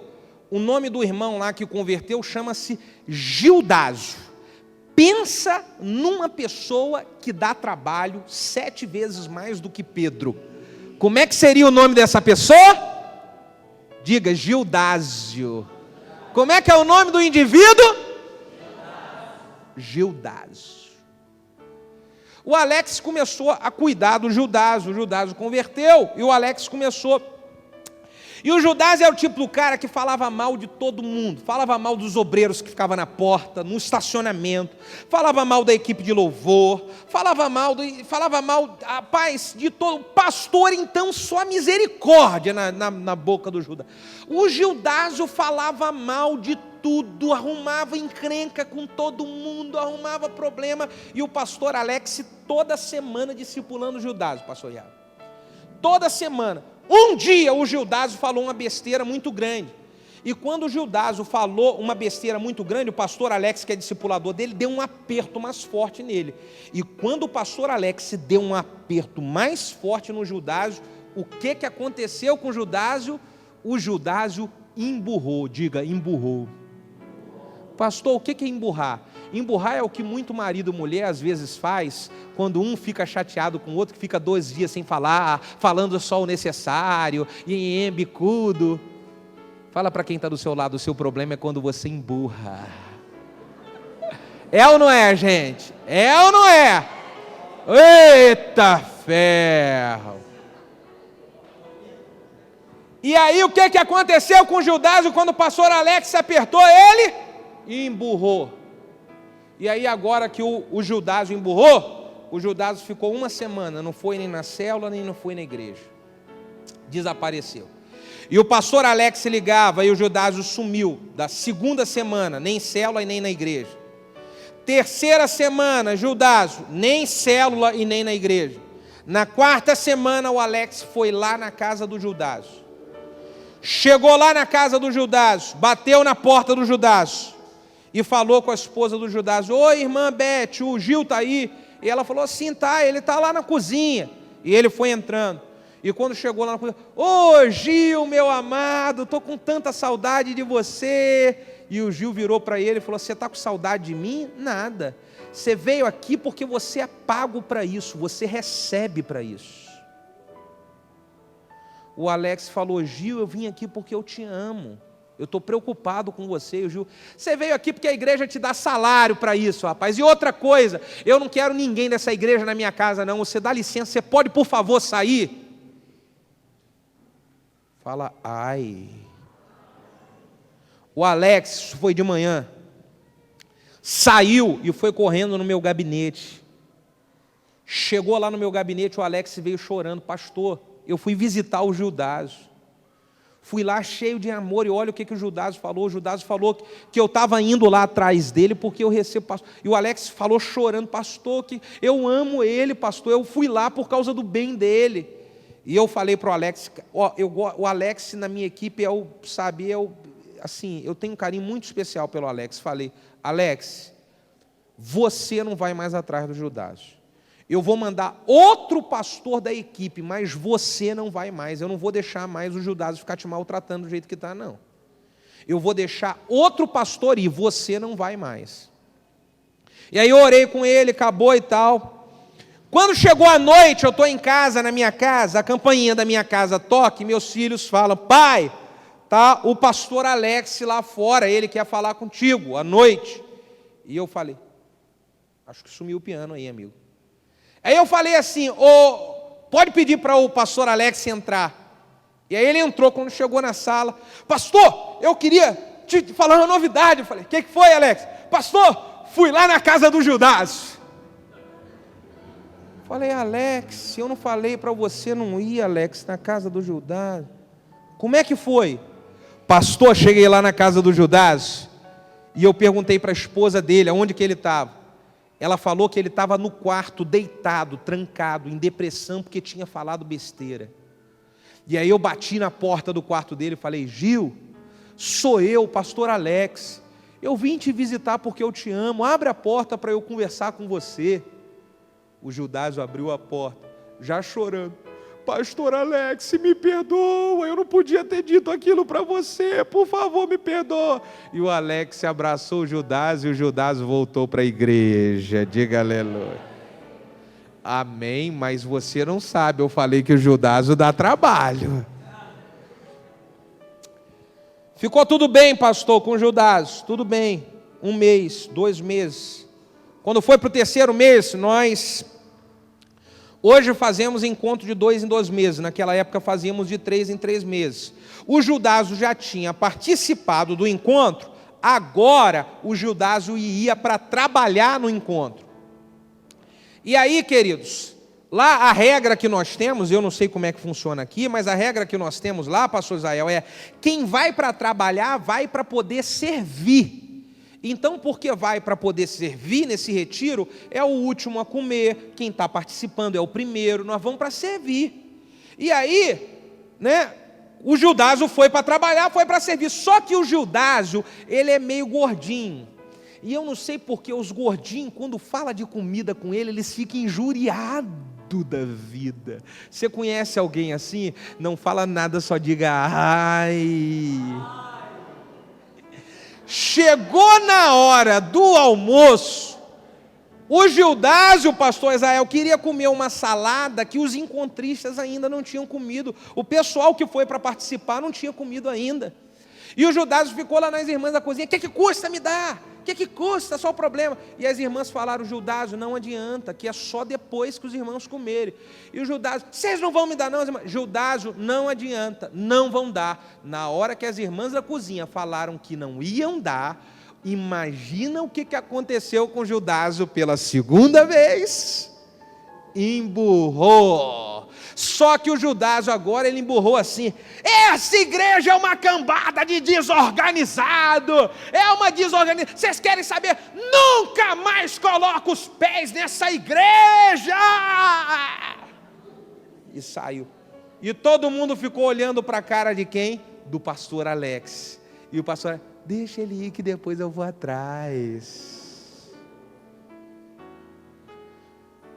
O nome do irmão lá que converteu chama-se Gildásio. Pensa numa pessoa que dá trabalho 7 vezes mais do que Pedro. Como é que seria o nome dessa pessoa? Diga, Gildásio. Como é que é o nome do indivíduo? Gildásio. O Alex começou a cuidar do Gildásio. O Gildásio converteu e o Alex começou. E o Gildásio é o tipo do cara que falava mal de todo mundo. Falava mal dos obreiros que ficavam na porta, no estacionamento. Falava mal da equipe de louvor. Falava mal, rapaz, de todo. Pastor, então, só misericórdia na boca do Gildásio. O Gildásio falava mal de tudo, arrumava encrenca com todo mundo, arrumava problema. E o pastor Alex toda semana discipulando o Gildásio, pastor Iago. Toda semana. Um dia o Gildásio falou uma besteira muito grande. E quando o Gildásio falou uma besteira muito grande, o pastor Alex, que é discipulador dele, deu um aperto mais forte nele. E quando o pastor Alex deu um aperto mais forte no Gildásio, o que aconteceu com o Gildásio? O Gildásio emburrou, diga, emburrou. Pastor, o que é emburrar? Emburrar é o que muito marido e mulher às vezes faz, quando um fica chateado com o outro, que fica 2 dias sem falar, falando só o necessário, bicudo. Fala para quem está do seu lado, o seu problema é quando você emburra. É ou não é, gente? É ou não é? Eita ferro! E aí o que aconteceu com o Judásio quando o pastor Alex apertou ele? E emburrou. E aí agora que o Judásio emburrou, o Judásio ficou uma semana, não foi nem na célula, nem não foi na igreja. Desapareceu. E o pastor Alex se ligava e o Judásio sumiu. Da segunda semana, nem célula e nem na igreja. Terceira semana, Judásio, nem célula e nem na igreja. Na quarta semana, o Alex foi lá na casa do Judásio. Chegou lá na casa do Judásio, bateu na porta do Judásio e falou com a esposa do Judásio: oi, irmã Beth, o Gil está aí? E ela falou: sim, tá, ele está lá na cozinha. E ele foi entrando. E quando chegou lá na cozinha: ô Gil, meu amado, estou com tanta saudade de você. E o Gil virou para ele e falou: você está com saudade de mim? Nada. Você veio aqui porque você é pago para isso, você recebe para isso. O Alex falou: Gil, eu vim aqui porque eu te amo. Eu estou preocupado com você. E o Gil: você veio aqui porque a igreja te dá salário para isso, rapaz. E outra coisa, eu não quero ninguém dessa igreja na minha casa, não. Você dá licença, você pode, por favor, sair? Fala, ai. O Alex, foi de manhã, saiu e foi correndo no meu gabinete. Chegou lá no meu gabinete, o Alex veio chorando: pastor, eu fui visitar o Judásio. Fui lá cheio de amor e olha o que o Judásio falou. O Judásio falou que eu estava indo lá atrás dele porque eu recebo pastor. E o Alex falou chorando: pastor, que eu amo ele, pastor, eu fui lá por causa do bem dele. E eu falei para o Alex, o Alex na minha equipe assim, eu tenho um carinho muito especial pelo Alex. Falei: Alex, você não vai mais atrás do Judásio. Eu vou mandar outro pastor da equipe, mas você não vai mais. Eu não vou deixar mais o Judásio ficar te maltratando do jeito que está, não. Eu vou deixar outro pastor ir, você não vai mais. E aí eu orei com ele, acabou e tal. Quando chegou a noite, eu estou em casa, na minha casa, a campainha da minha casa toca e meus filhos falam: pai, tá o pastor Alex lá fora, ele quer falar contigo à noite. E eu falei: acho que sumiu o piano aí, amigo. Aí eu falei assim: pode pedir para o pastor Alex entrar. E aí ele entrou. Quando chegou na sala: pastor, eu queria te falar uma novidade. Eu falei: o que foi, Alex? Pastor, fui lá na casa do Judásio. Falei: Alex, eu não falei para você não ir, Alex, na casa do Judásio. Como é que foi? Pastor, cheguei lá na casa do Judásio e eu perguntei para a esposa dele aonde que ele estava. Ela falou que ele estava no quarto, deitado, trancado, em depressão, porque tinha falado besteira. E aí eu bati na porta do quarto dele e falei: Gil, sou eu, pastor Alex. Eu vim te visitar porque eu te amo. Abre a porta para eu conversar com você. O Judásio abriu a porta, já chorando: pastor Alex, me perdoa, eu não podia ter dito aquilo para você, por favor, me perdoa. E o Alex abraçou o Judásio e o Judásio voltou para a igreja. Diga aleluia. Amém, mas você não sabe, eu falei que o Judásio dá trabalho. Ficou tudo bem, pastor, com o Judásio, tudo bem, 1 mês, 2 meses. Quando foi para o 3º mês, nós hoje fazemos encontro de 2 em 2 meses. Naquela época fazíamos de 3 em 3 meses. O Judásio já tinha participado do encontro. Agora o Judásio ia para trabalhar no encontro. E aí, queridos, lá a regra que nós temos, eu não sei como é que funciona aqui, mas a regra que nós temos lá, pastor Israel, é: quem vai para trabalhar, vai para poder servir. Então, porque vai para poder servir nesse retiro, é o último a comer, quem está participando é o primeiro, nós vamos para servir. E aí, né, o Judásio foi para trabalhar, foi para servir, só que o Judásio, ele é meio gordinho, e eu não sei porque os gordinhos, quando fala de comida com ele, eles ficam injuriados da vida. Você conhece alguém assim? Não fala nada, só diga ai. Chegou na hora do almoço, o Judásio, o pastor Israel, queria comer uma salada que os encontristas ainda não tinham comido. O pessoal que foi para participar não tinha comido ainda. E o Judácio ficou lá nas irmãs da cozinha: o que custa me dar? O que custa? Só o problema. E as irmãs falaram: Judácio, não adianta, que é só depois que os irmãos comerem. E o Judácio: vocês não vão me dar não? Judácio, não adianta, não vão dar. Na hora que as irmãs da cozinha falaram que não iam dar, imagina o que aconteceu com Judácio pela segunda vez. Emburrou. Só que o Judácio agora ele emburrou assim: essa igreja é uma cambada de desorganizado, é uma desorganização. Vocês querem saber? Nunca mais coloco os pés nessa igreja. E saiu. E todo mundo ficou olhando para a cara de quem? Do pastor Alex. E o pastor: deixa ele ir que depois eu vou atrás.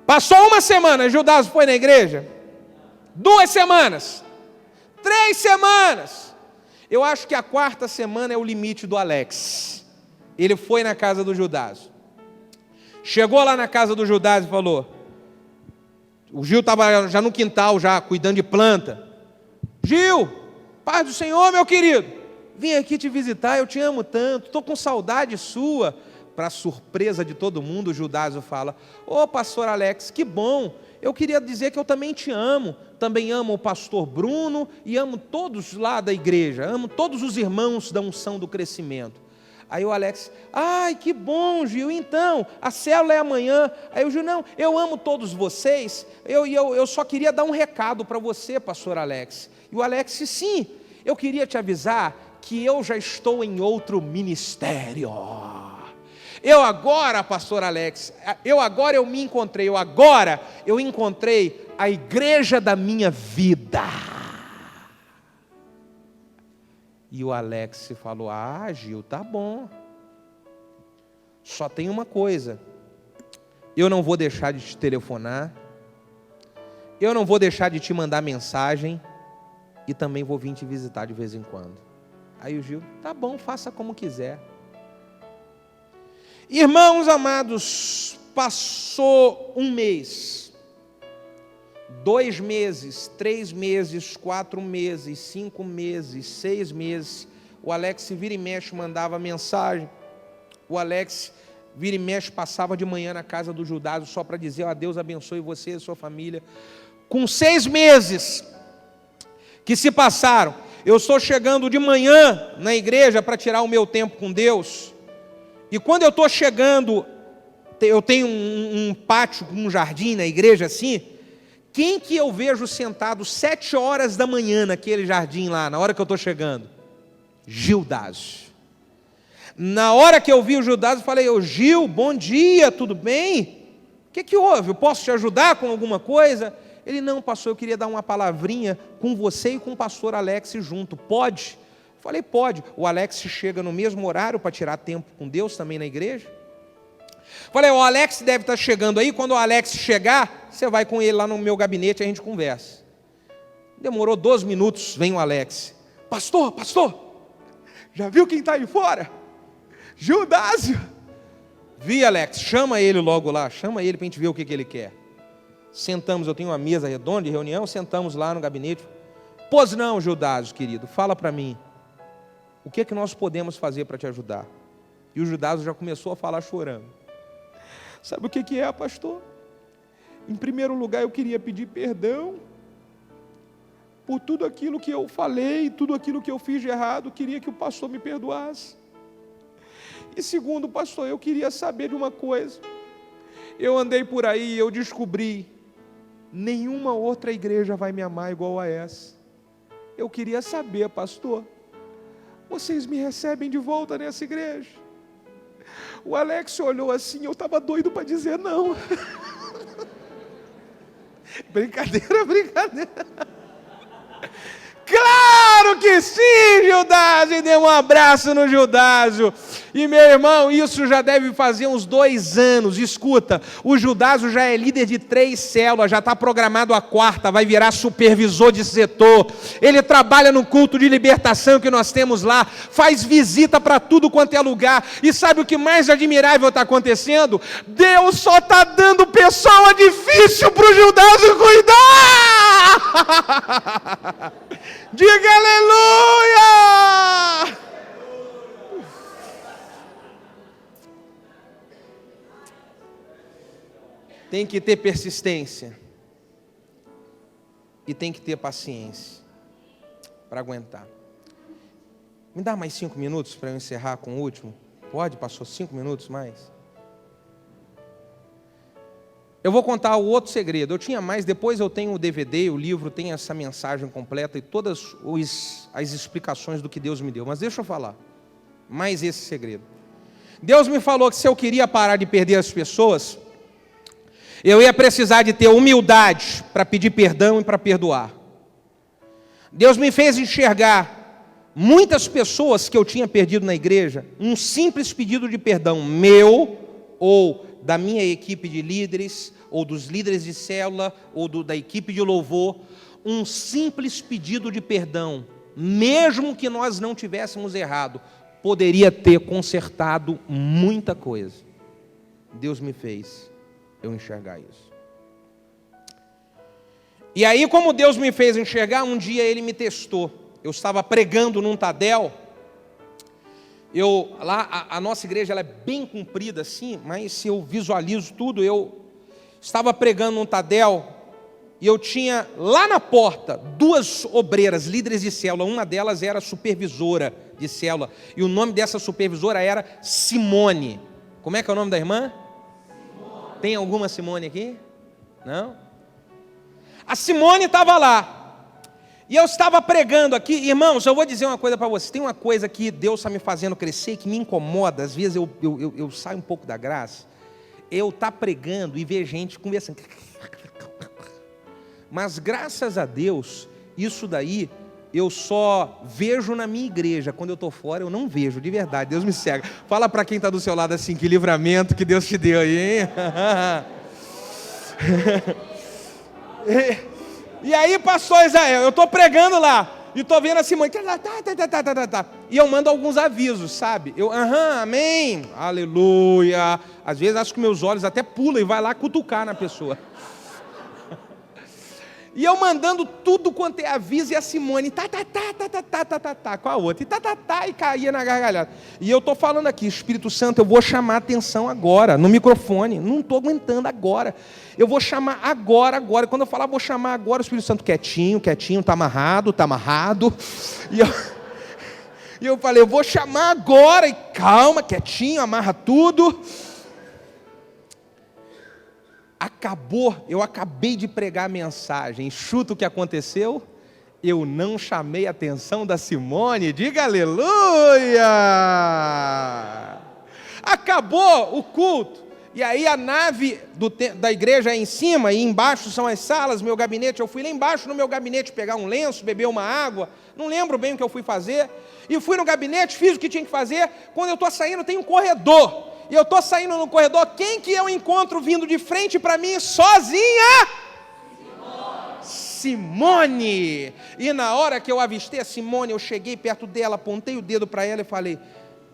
Passou uma semana, Judácio foi na igreja. 2 semanas, 3 semanas. Eu acho que a 4ª semana é o limite do Alex. Ele foi na casa do Judácio. Chegou lá na casa do Judácio e falou: o Gil estava já no quintal, já cuidando de planta. Gil, paz do Senhor, meu querido, vim aqui te visitar, eu te amo tanto, estou com saudade sua. Para surpresa de todo mundo, o Judácio fala: ô pastor Alex, que bom, eu queria dizer que eu também te amo, também amo o pastor Bruno e amo todos lá da igreja, amo todos os irmãos da unção do crescimento. Aí o Alex: ai, que bom, Gil, então, a célula é amanhã. Aí o Gil: não, eu amo todos vocês, eu só queria dar um recado para você, pastor Alex. E o Alex: sim, eu queria te avisar que eu já estou em outro ministério. Eu agora, pastor Alex, eu me encontrei, eu encontrei a igreja da minha vida. E o Alex falou: ah, Gil, tá bom. Só tem uma coisa: eu não vou deixar de te telefonar, eu não vou deixar de te mandar mensagem, e também vou vir te visitar de vez em quando. Aí o Gil: tá bom, faça como quiser. Irmãos amados, passou 1 mês, 2 meses, 3 meses, 4 meses, 5 meses, 6 meses. O Alex vira e mexe mandava mensagem. O Alex vira e mexe passava de manhã na casa do Judácio só para dizer: ó, Deus abençoe você e a sua família. Com 6 meses que se passaram, eu estou chegando de manhã na igreja para tirar o meu tempo com Deus. E quando eu estou chegando, eu tenho um pátio, um jardim na igreja assim. Quem que eu vejo sentado 7 horas da manhã naquele jardim lá, na hora que eu estou chegando? Judácio. Na hora que eu vi o Judácio, eu falei: ô Gil, bom dia, tudo bem? O que houve? Eu posso te ajudar com alguma coisa? Ele: não, pastor, eu queria dar uma palavrinha com você e com o pastor Alex junto, pode? Falei: pode. O Alex chega no mesmo horário para tirar tempo com Deus também na igreja. Falei: o Alex deve estar chegando aí, quando o Alex chegar, você vai com ele lá no meu gabinete e a gente conversa. Demorou 12 minutos, vem o Alex: pastor, já viu quem está aí fora? Judácio. Vi, Alex, chama ele logo lá, chama ele para a gente ver o que ele quer. Sentamos, eu tenho uma mesa redonda de reunião, sentamos lá no gabinete. Pois não, Judácio, querido, fala para mim, o que nós podemos fazer para te ajudar? E o Judácio já começou a falar chorando. Sabe o que é, pastor? Em primeiro lugar, eu queria pedir perdão por tudo aquilo que eu falei, tudo aquilo que eu fiz de errado, queria que o pastor me perdoasse. E segundo, pastor, eu queria saber de uma coisa. Eu andei por aí e eu descobri: nenhuma outra igreja vai me amar igual a essa. Eu queria saber, pastor, vocês me recebem de volta nessa igreja? O Alex olhou assim, eu estava doido para dizer não. Brincadeira. Claro que sim, Judácio, e deu um abraço no Judácio. E meu irmão, isso já deve fazer uns 2 anos. Escuta, o Judácio já é líder de 3 células, já está programado a 4ª, vai virar supervisor de setor. Ele trabalha no culto de libertação que nós temos lá, faz visita para tudo quanto é lugar. E sabe o que mais admirável está acontecendo? Deus só está dando pessoa difícil para o Judácio cuidar. Diga aleluia! tem que ter persistência. E tem que ter paciência para aguentar. Me dá mais 5 minutos para eu encerrar com o último? Pode? Passou 5 minutos mais? Eu vou contar o outro segredo. Eu tinha mais, depois eu tenho o DVD, o livro tem essa mensagem completa e todas as explicações do que Deus me deu. Mas deixa eu falar mais esse segredo. Deus me falou que se eu queria parar de perder as pessoas, eu ia precisar de ter humildade para pedir perdão e para perdoar. Deus me fez enxergar muitas pessoas que eu tinha perdido na igreja, um simples pedido de perdão meu ou da minha equipe de líderes, ou dos líderes de célula, ou da equipe de louvor, um simples pedido de perdão, mesmo que nós não tivéssemos errado, poderia ter consertado muita coisa. Deus me fez eu enxergar isso. E aí, como Deus me fez enxergar, um dia Ele me testou. Eu estava pregando num Tadel. Lá a nossa igreja ela é bem comprida assim, mas se eu visualizo tudo, eu estava pregando num Tadel e eu tinha lá na porta 2 obreiras, líderes de célula. Uma delas era supervisora de célula e o nome dessa supervisora era Simone. Como é que é o nome da irmã? Simone. Tem alguma Simone aqui? Não? A Simone estava lá. E eu estava pregando aqui, irmãos, eu vou dizer uma coisa para vocês. Tem uma coisa que Deus está me fazendo crescer, que me incomoda, às vezes eu saio um pouco da graça. Eu estar pregando e ver gente conversando. Mas graças a Deus, isso daí eu só vejo na minha igreja. Quando eu estou fora, eu não vejo, de verdade, Deus me cega. Fala para quem está do seu lado assim, que livramento que Deus te deu aí, hein? E aí, pastor Israel, eu estou pregando lá, e estou vendo a Simone, e eu mando alguns avisos, sabe? Amém, aleluia. Às vezes acho que meus olhos até pulam e vai lá cutucar na pessoa. E eu mandando tudo quanto é aviso, e a Simone, com a outra, e caía na gargalhada. E eu estou falando aqui, Espírito Santo, eu vou chamar a atenção agora, no microfone, não estou aguentando agora. Eu vou chamar agora. Quando eu falar, vou chamar agora o Espírito Santo quietinho, está amarrado. E eu falei, eu vou chamar agora, e calma, quietinho, amarra tudo. Eu acabei de pregar a mensagem, chuta o que aconteceu? Eu não chamei a atenção da Simone, diga aleluia! Acabou o culto, e aí a nave da igreja é em cima, e embaixo são as salas, meu gabinete, eu fui lá embaixo no meu gabinete pegar um lenço, beber uma água, não lembro bem o que eu fui fazer, e fui no gabinete, fiz o que tinha que fazer. Quando eu estou saindo tem um corredor, e eu estou saindo no corredor, quem que eu encontro vindo de frente para mim, sozinha? Simone! E na hora que eu avistei a Simone, eu cheguei perto dela, apontei o dedo para ela e falei,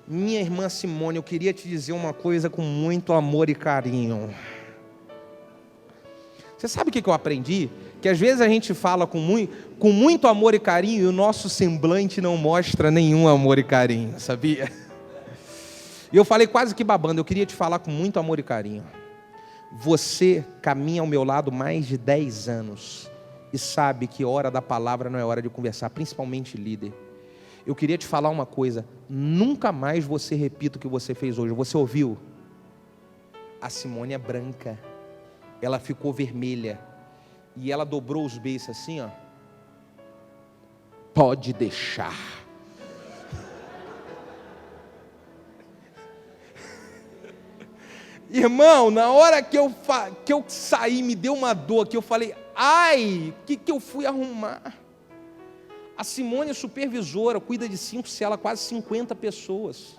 minha irmã Simone, eu queria te dizer uma coisa com muito amor e carinho. Você sabe o que eu aprendi? Que às vezes a gente fala com muito amor e carinho, e o nosso semblante não mostra nenhum amor e carinho, sabia? E eu falei quase que babando, eu queria te falar com muito amor e carinho. Você caminha ao meu lado mais de 10 anos e sabe que hora da palavra não é hora de conversar, principalmente líder. Eu queria te falar uma coisa, nunca mais você repita o que você fez hoje. Você ouviu? A Simone é branca, ela ficou vermelha e ela dobrou os beiços assim, ó. Pode deixar. Irmão, na hora que eu saí, me deu uma dor, que eu falei, ai, o que eu fui arrumar? A Simone é supervisora, cuida de 5 células, quase 50 pessoas.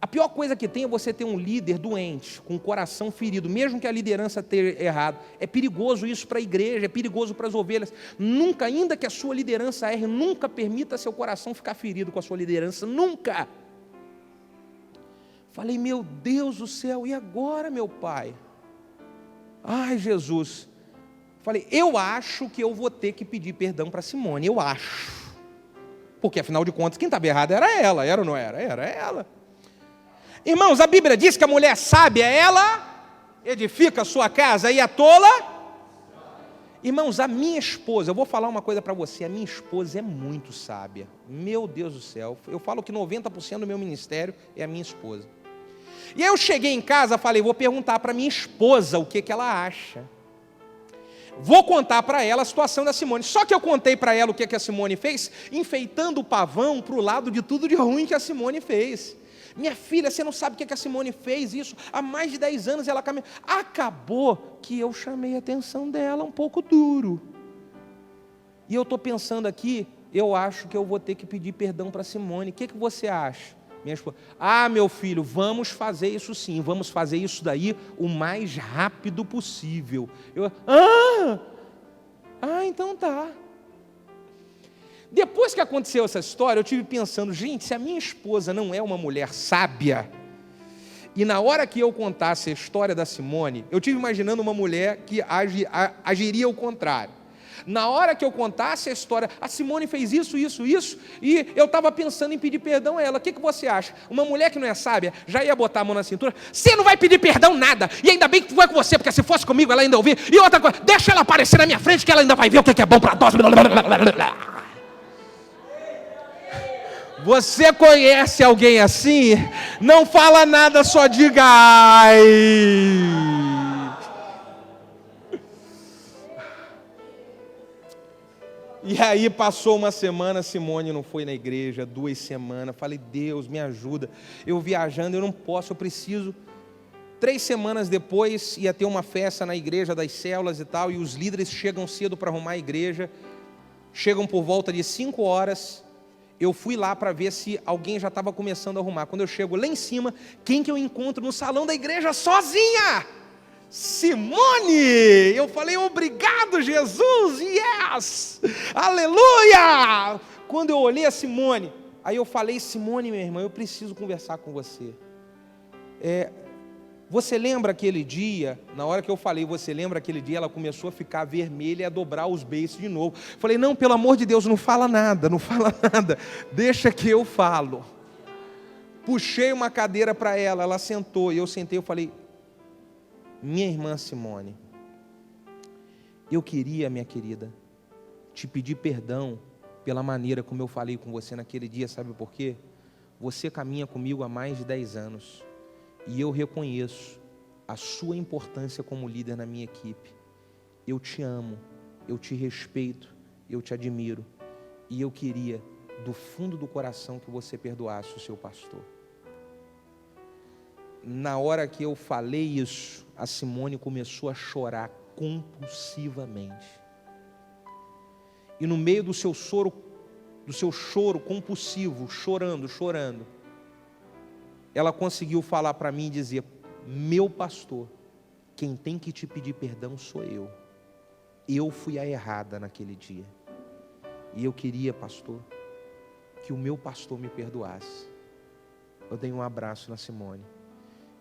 A pior coisa que tem é você ter um líder doente, com o coração ferido, mesmo que a liderança tenha errado. É perigoso isso para a igreja, é perigoso para as ovelhas. Nunca, ainda que a sua liderança erre, nunca permita seu coração ficar ferido com a sua liderança, nunca. Falei, meu Deus do céu, e agora, meu pai? Ai, Jesus. Falei, eu acho que eu vou ter que pedir perdão para Simone, eu acho. Porque, afinal de contas, quem estava errado era ela, ou não era? Era ela. Irmãos, a Bíblia diz que a mulher sábia, ela edifica a sua casa e a tola. Irmãos, a minha esposa, eu vou falar uma coisa para você, a minha esposa é muito sábia. Meu Deus do céu, eu falo que 90% do meu ministério é a minha esposa. E aí eu cheguei em casa, falei, vou perguntar para minha esposa o que ela acha. Vou contar para ela a situação da Simone. Só que eu contei para ela o que a Simone fez, enfeitando o pavão para o lado de tudo de ruim que a Simone fez. Minha filha, você não sabe o que a Simone fez isso? Há mais de 10 anos ela caminha. Acabou que eu chamei a atenção dela um pouco duro. E eu estou pensando aqui, eu acho que eu vou ter que pedir perdão para a Simone. O que você acha? Minha esposa, meu filho, vamos fazer isso sim, vamos fazer isso daí o mais rápido possível. Então tá. Depois que aconteceu essa história, eu tive pensando, gente, se a minha esposa não é uma mulher sábia, e na hora que eu contasse a história da Simone, eu tive imaginando uma mulher que agiria ao contrário. Na hora que eu contasse a história, a Simone fez isso, e eu estava pensando em pedir perdão a ela. O que você acha? Uma mulher que não é sábia, já ia botar a mão na cintura, você não vai pedir perdão nada, e ainda bem que foi com você, porque se fosse comigo ela ainda ouvia, e outra coisa, deixa ela aparecer na minha frente que ela ainda vai ver o que é bom para nós. Você conhece alguém assim? Não fala nada, só diga ai. E aí passou uma semana, Simone não foi na igreja, 2 semanas, falei, Deus me ajuda, eu viajando, eu não posso, eu preciso. 3 semanas depois ia ter uma festa na igreja das células e tal, e os líderes chegam cedo para arrumar a igreja, chegam por volta de 5 horas, eu fui lá para ver se alguém já estava começando a arrumar. Quando eu chego lá em cima, quem que eu encontro no salão da igreja sozinha? Simone! Eu falei, obrigado Jesus, yes, aleluia! Quando eu olhei a Simone, aí eu falei, Simone, minha irmã, eu preciso conversar com você. Você lembra aquele dia, na hora que eu falei, você lembra aquele dia, ela começou a ficar vermelha e a dobrar os beiços de novo. Falei, não, pelo amor de Deus, não fala nada, deixa que eu falo. Puxei uma cadeira para ela, ela sentou, e eu sentei, eu falei, minha irmã Simone, eu queria, minha querida, te pedir perdão pela maneira como eu falei com você naquele dia, sabe por quê? Você caminha comigo há mais de 10 anos, e eu reconheço a sua importância como líder na minha equipe. Eu te amo, eu te respeito, eu te admiro, e eu queria, do fundo do coração, que você perdoasse o seu pastor. Na hora que eu falei isso, a Simone começou a chorar compulsivamente. E no meio do seu choro compulsivo, chorando, ela conseguiu falar para mim e dizer, meu pastor, quem tem que te pedir perdão sou eu. Eu fui a errada naquele dia. E eu queria, pastor, que o meu pastor me perdoasse. Eu dei um abraço na Simone.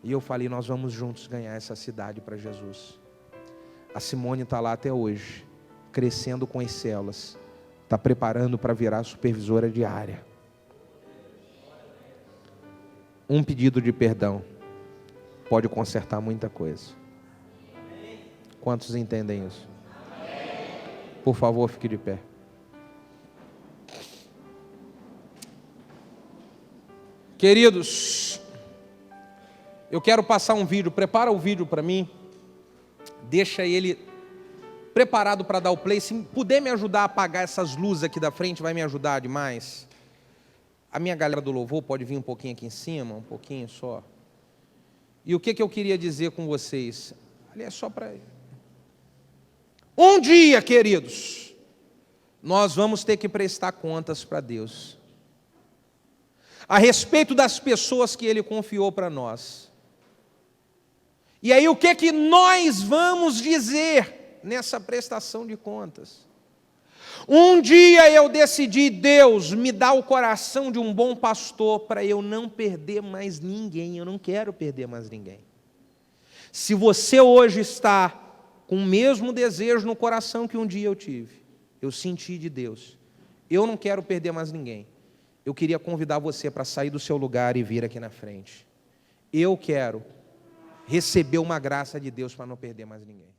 E eu falei, nós vamos juntos ganhar essa cidade para Jesus. A Simone está lá até hoje, crescendo com as células. Está preparando para virar supervisora de área. Um pedido de perdão pode consertar muita coisa. Quantos entendem isso? Por favor, fique de pé. Queridos, eu quero passar um vídeo. Prepara o vídeo para mim. Deixa ele preparado para dar o play. Se puder me ajudar a apagar essas luzes aqui da frente, vai me ajudar demais. A minha galera do louvor pode vir um pouquinho aqui em cima, um pouquinho só. E o que eu queria dizer com vocês? Ali é só para... Um dia, queridos, nós vamos ter que prestar contas para Deus. A respeito das pessoas que Ele confiou para nós. E aí o que nós vamos dizer nessa prestação de contas? Um dia eu decidi, Deus, me dá o coração de um bom pastor para eu não perder mais ninguém. Eu não quero perder mais ninguém. Se você hoje está com o mesmo desejo no coração que um dia eu tive, eu senti de Deus, eu não quero perder mais ninguém. Eu queria convidar você para sair do seu lugar e vir aqui na frente. Eu quero recebeu uma graça de Deus para não perder mais ninguém.